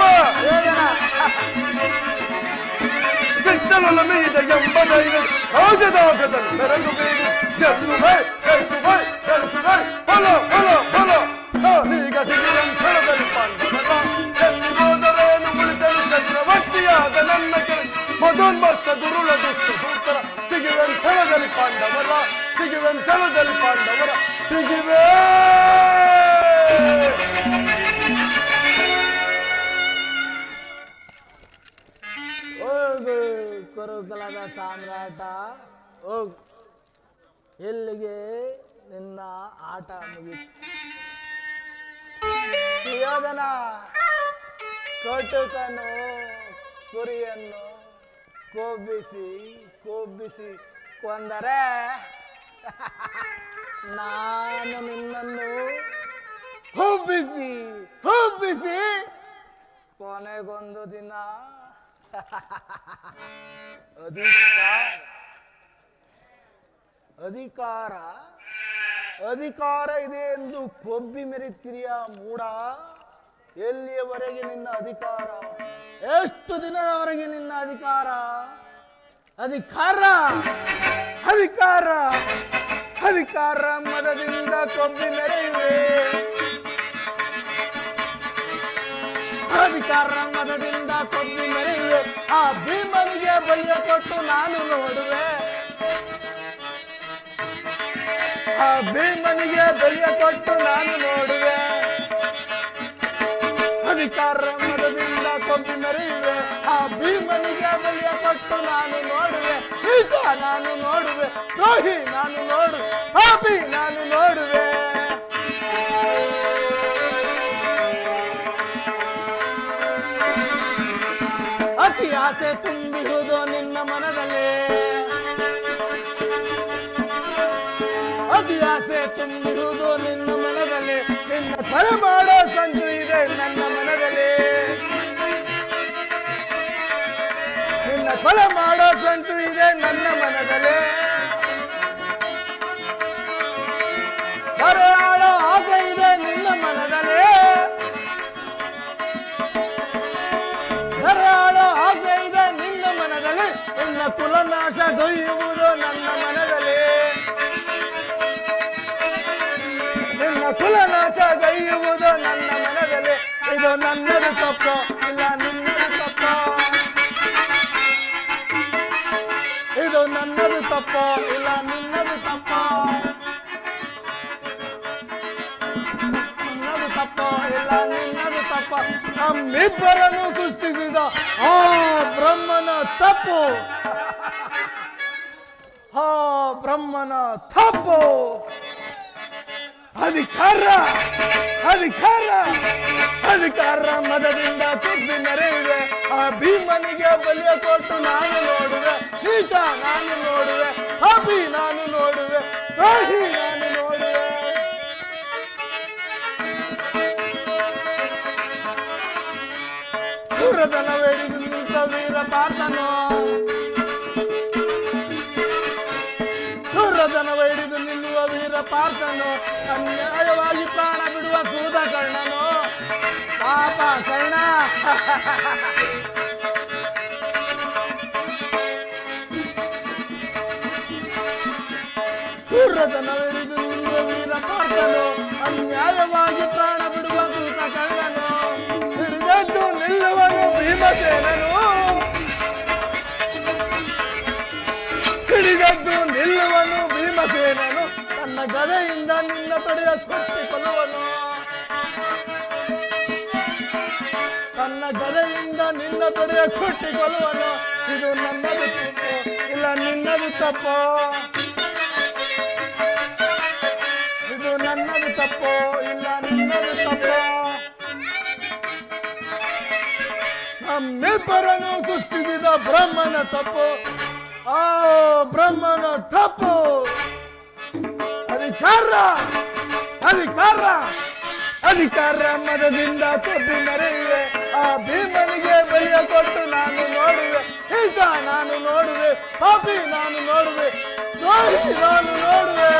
[SPEAKER 5] ಕೃಷ್ಣನೊಲಮೆಯಿದೆ ಎಂಬ ಧೈರ್ಯ ರಾಜದಾಗದಲ್ಲಿ ಮೆರೆದು ಬೇಗು ಗೆಲ್ಲುವೆ ಗೆಲ್ಸುವೆ ಗೆಲ್ಸುವೆ ಫಲೋ ಫಲೋ ಫಲೋ ಈಗ ಸಿಗಿರಂ ಕ್ಷಣದಲ್ಲಿ ಪಾಂಡವರ ಎಲ್ಲಿ ಹೋದರೇನು ಉಳಿಸಲು ಚಕ್ರವರ್ತಿಯಾದ ನನ್ನ ಕೆರೆ ಮದೋನ್ಮಸ್ತ ದುರುಳ ದುಷ್ಟ ಸೂತ್ರ ಸಿಗಿವೆ ಕ್ಷಣದಲ್ಲಿ ಪಾಂಡವರ ಸಿಗಿವೆ ಕ್ಷಣದಲ್ಲಿ ಪಾಂಡವರ ಸಿಗಿವೆ
[SPEAKER 4] ಹೋಗು ಕುರುಕುಲದ ಸಾಮ್ರಾಟ ಹೋಗು ಇಲ್ಲಿಗೆ ನಿನ್ನ ಆಟ ಮುಗಿತು ಸುಯೋಧನ ಕಟುಕನು ಕುರಿಯನ್ನು ಕೊಬ್ಬಿಸಿ ಕೊಂದರೆ ನಾನು ನಿನ್ನನ್ನು ಹುಬ್ಬಿಸಿ ಕೊನೆಗೊಂದು ದಿನ ಅಧಿಕಾರ ಇದೆ ಎಂದು ಕೊಬ್ಬಿ ಮೆರೆತಿರಿಯ ಮೂಡ ಎಲ್ಲಿಯವರೆಗೆ ನಿನ್ನ ಅಧಿಕಾರ ಎಷ್ಟು ದಿನದವರೆಗೆ ನಿನ್ನ ಅಧಿಕಾರ ಅಧಿಕಾರ ಮದದಿಂದ ಕೊಬ್ಬಿ ಮೆರೆಯುವೆ ಅಧಿಕಾರ ಮದದಿಂದ ಕೊಬ್ಬಿ ಮೆರೆಯುವೆ ಆ ಭೀಮನಿಗೆ ಬಲಿಯ ಕೊಟ್ಟು ನಾನು ನೋಡುವೆ ಆ ಭೀಮನಿಗೆ ಬಲಿಯ ಕೊಟ್ಟು ನಾನು ನೋಡುವೆ ಅಧಿಕಾರ ಮದದಿಂದ ಕೊಬ್ಬಿ ಮೆರೆಯುವೆ ಆ ಭೀಮನಿಗೆ ಬಲಿಯ ಕೊಟ್ಟು ನಾನು ನೋಡುವೆ ಈತ ನಾನು ನೋಡುವೆ ದ್ರೋಹಿ ನಾನು ನೋಡುವೆ ಪಾಪಿ ನಾನು ನೋಡುವೆ ಅತಿ ಆಸೆ ತುಂಬಿರುವುದು ನಿನ್ನ ಮನದಲ್ಲಿ ಅತಿ ಆಸೆ ತುಂಬಿರುವುದು ನಿನ್ನ ಮನದಲ್ಲಿ ನಿನ್ನ ಕೊಲೆ ಮಾಡೋ ಸಂಜು ಇದೆ ನನ್ನ ಮನದಲ್ಲಿ ನಿನ್ನ ಕೊಲೆ ಮಾಡೋ ಸಂಜು ಇದೆ ನನ್ನ ಮನದಲ್ಲಿ ಕರಾಳೋ ಆಸೆ ಇದೆ ನಿನ್ನ ಮನದಲ್ಲಿ ಕರಾಳೋ ಆಸೆ ಇದೆ ನಿನ್ನ ಮನದಲ್ಲಿ ನಿನ್ನ ಕುಲನಾಶ ದೊಯ್ಯುವುದು ನನ್ನ ಮನದಲ್ಲಿ ನಿನ್ನ ಕುಲನಾಶ ಗೈಯುವುದು ನನ್ನ ಮನದಲ್ಲಿ ಇದು ನನ್ನದು ತಪ್ಪು ಇಲ್ಲ ನಿನ್ನದು ತಪ್ಪು ಇದು ನನ್ನದು ತಪ್ಪು ಇಲ್ಲ ನಿನ್ನದು ತಪ್ಪು ನನ್ನದು ತಪ್ಪು ಇಲ್ಲ ನಿನ್ನದು ತಪ್ಪು ನಮ್ಮಿಬ್ಬರನ್ನು ಸೃಷ್ಟಿಸಿದ ಆ ಬ್ರಹ್ಮನ ತಪ್ಪು ಆ ಬ್ರಹ್ಮನ ತಪ್ಪು ಅಧಿಕಾರ ಮದದಿಂದ ಕೊಬ್ಬಿ ಮೆರೆಯುವೆ ಆ ಭೀಮನಿಗೆ ಬಲಿಯ ಕೊಟ್ಟು ನಾನು ನೋಡುವೆ ನೀಚ ನಾನು ನೋಡುವೆ ಪಾಪಿ ನಾನು ನೋಡುವೆ ದ್ರೋಹಿ ನಾನು ನೋಡುವೆ ಸೂರದನವೇಡಿದು ನಿಂತ ವೀರ ಪಾರ್ಥನು ಸೂರದನವೇಡಿದು ನಿಲ್ಲುವ ವೀರ ಪಾರ್ಥನು ಅನ್ಯಾಯವಾಗಿ ಪ್ರಾಣ ಬಿಡುವ ಸೂದಕರ್ಣನು ಪಾಪ ಕರ್ಣ. ಶೂರತನವಿಡಿದು ನಿನ್ನ ವೀರ ಪಾರ್ಥನು ಅನ್ಯಾಯವಾಗಿ ಪ್ರಾಣ ಬಿಡುವ ದೂತ ಕರ್ಣನು. ಹಿಡಿದದ್ದು ನಿಲ್ಲುವನು ಭೀಮಸೇನನು, ಹಿಡಿದದ್ದು ನಿಲ್ಲುವನು ಭೀಮಸೇನನು. ತನ್ನ ಗದೆಯಿಂದ ನಿನ್ನ ತೊಡೆಯ ಕೊಟ್ಟಿ ಕೊಲ್ಲುವನು, ತನ್ನ ಗದೆಯಿಂದ ನಿನ್ನ ತೊಡೆಯ ಕೊಟ್ಟಿ ಕೊಲ್ಲುವನು. ಇದು ನನ್ನದು ತಪ್ಪು ಇಲ್ಲ ನಿನ್ನದು ತಪ್ಪು, ಇದು ನನ್ನದು ತಪ್ಪು ಇಲ್ಲ ನಿನ್ನದು ತಪ್ಪು. ನಮ್ಮಿಬ್ಬರನ್ನು ಸೃಷ್ಟಿಸಿದ ಬ್ರಹ್ಮನ ತಪ್ಪು, ಆ ಬ್ರಹ್ಮನ ತಪ್ಪು. ಅಧಿಕಾರ ಅಧಿಕಾರ ಅಧಿಕಾರ ಮದದಿಂದ ಕೊಬ್ಬಿ ಮರೆಯುವೆ. ಆ ಭೀಮನಿಗೆ ಬಲಿಯ ಕೊಟ್ಟು ನಾನು ನೋಡುವೆ, ಈತ ನಾನು ನೋಡುವೆ, ಪಾಪಿ ನಾನು ನೋಡುವೆ, ದ್ರೋಹಿ ನಾನು ನೋಡುವೆ.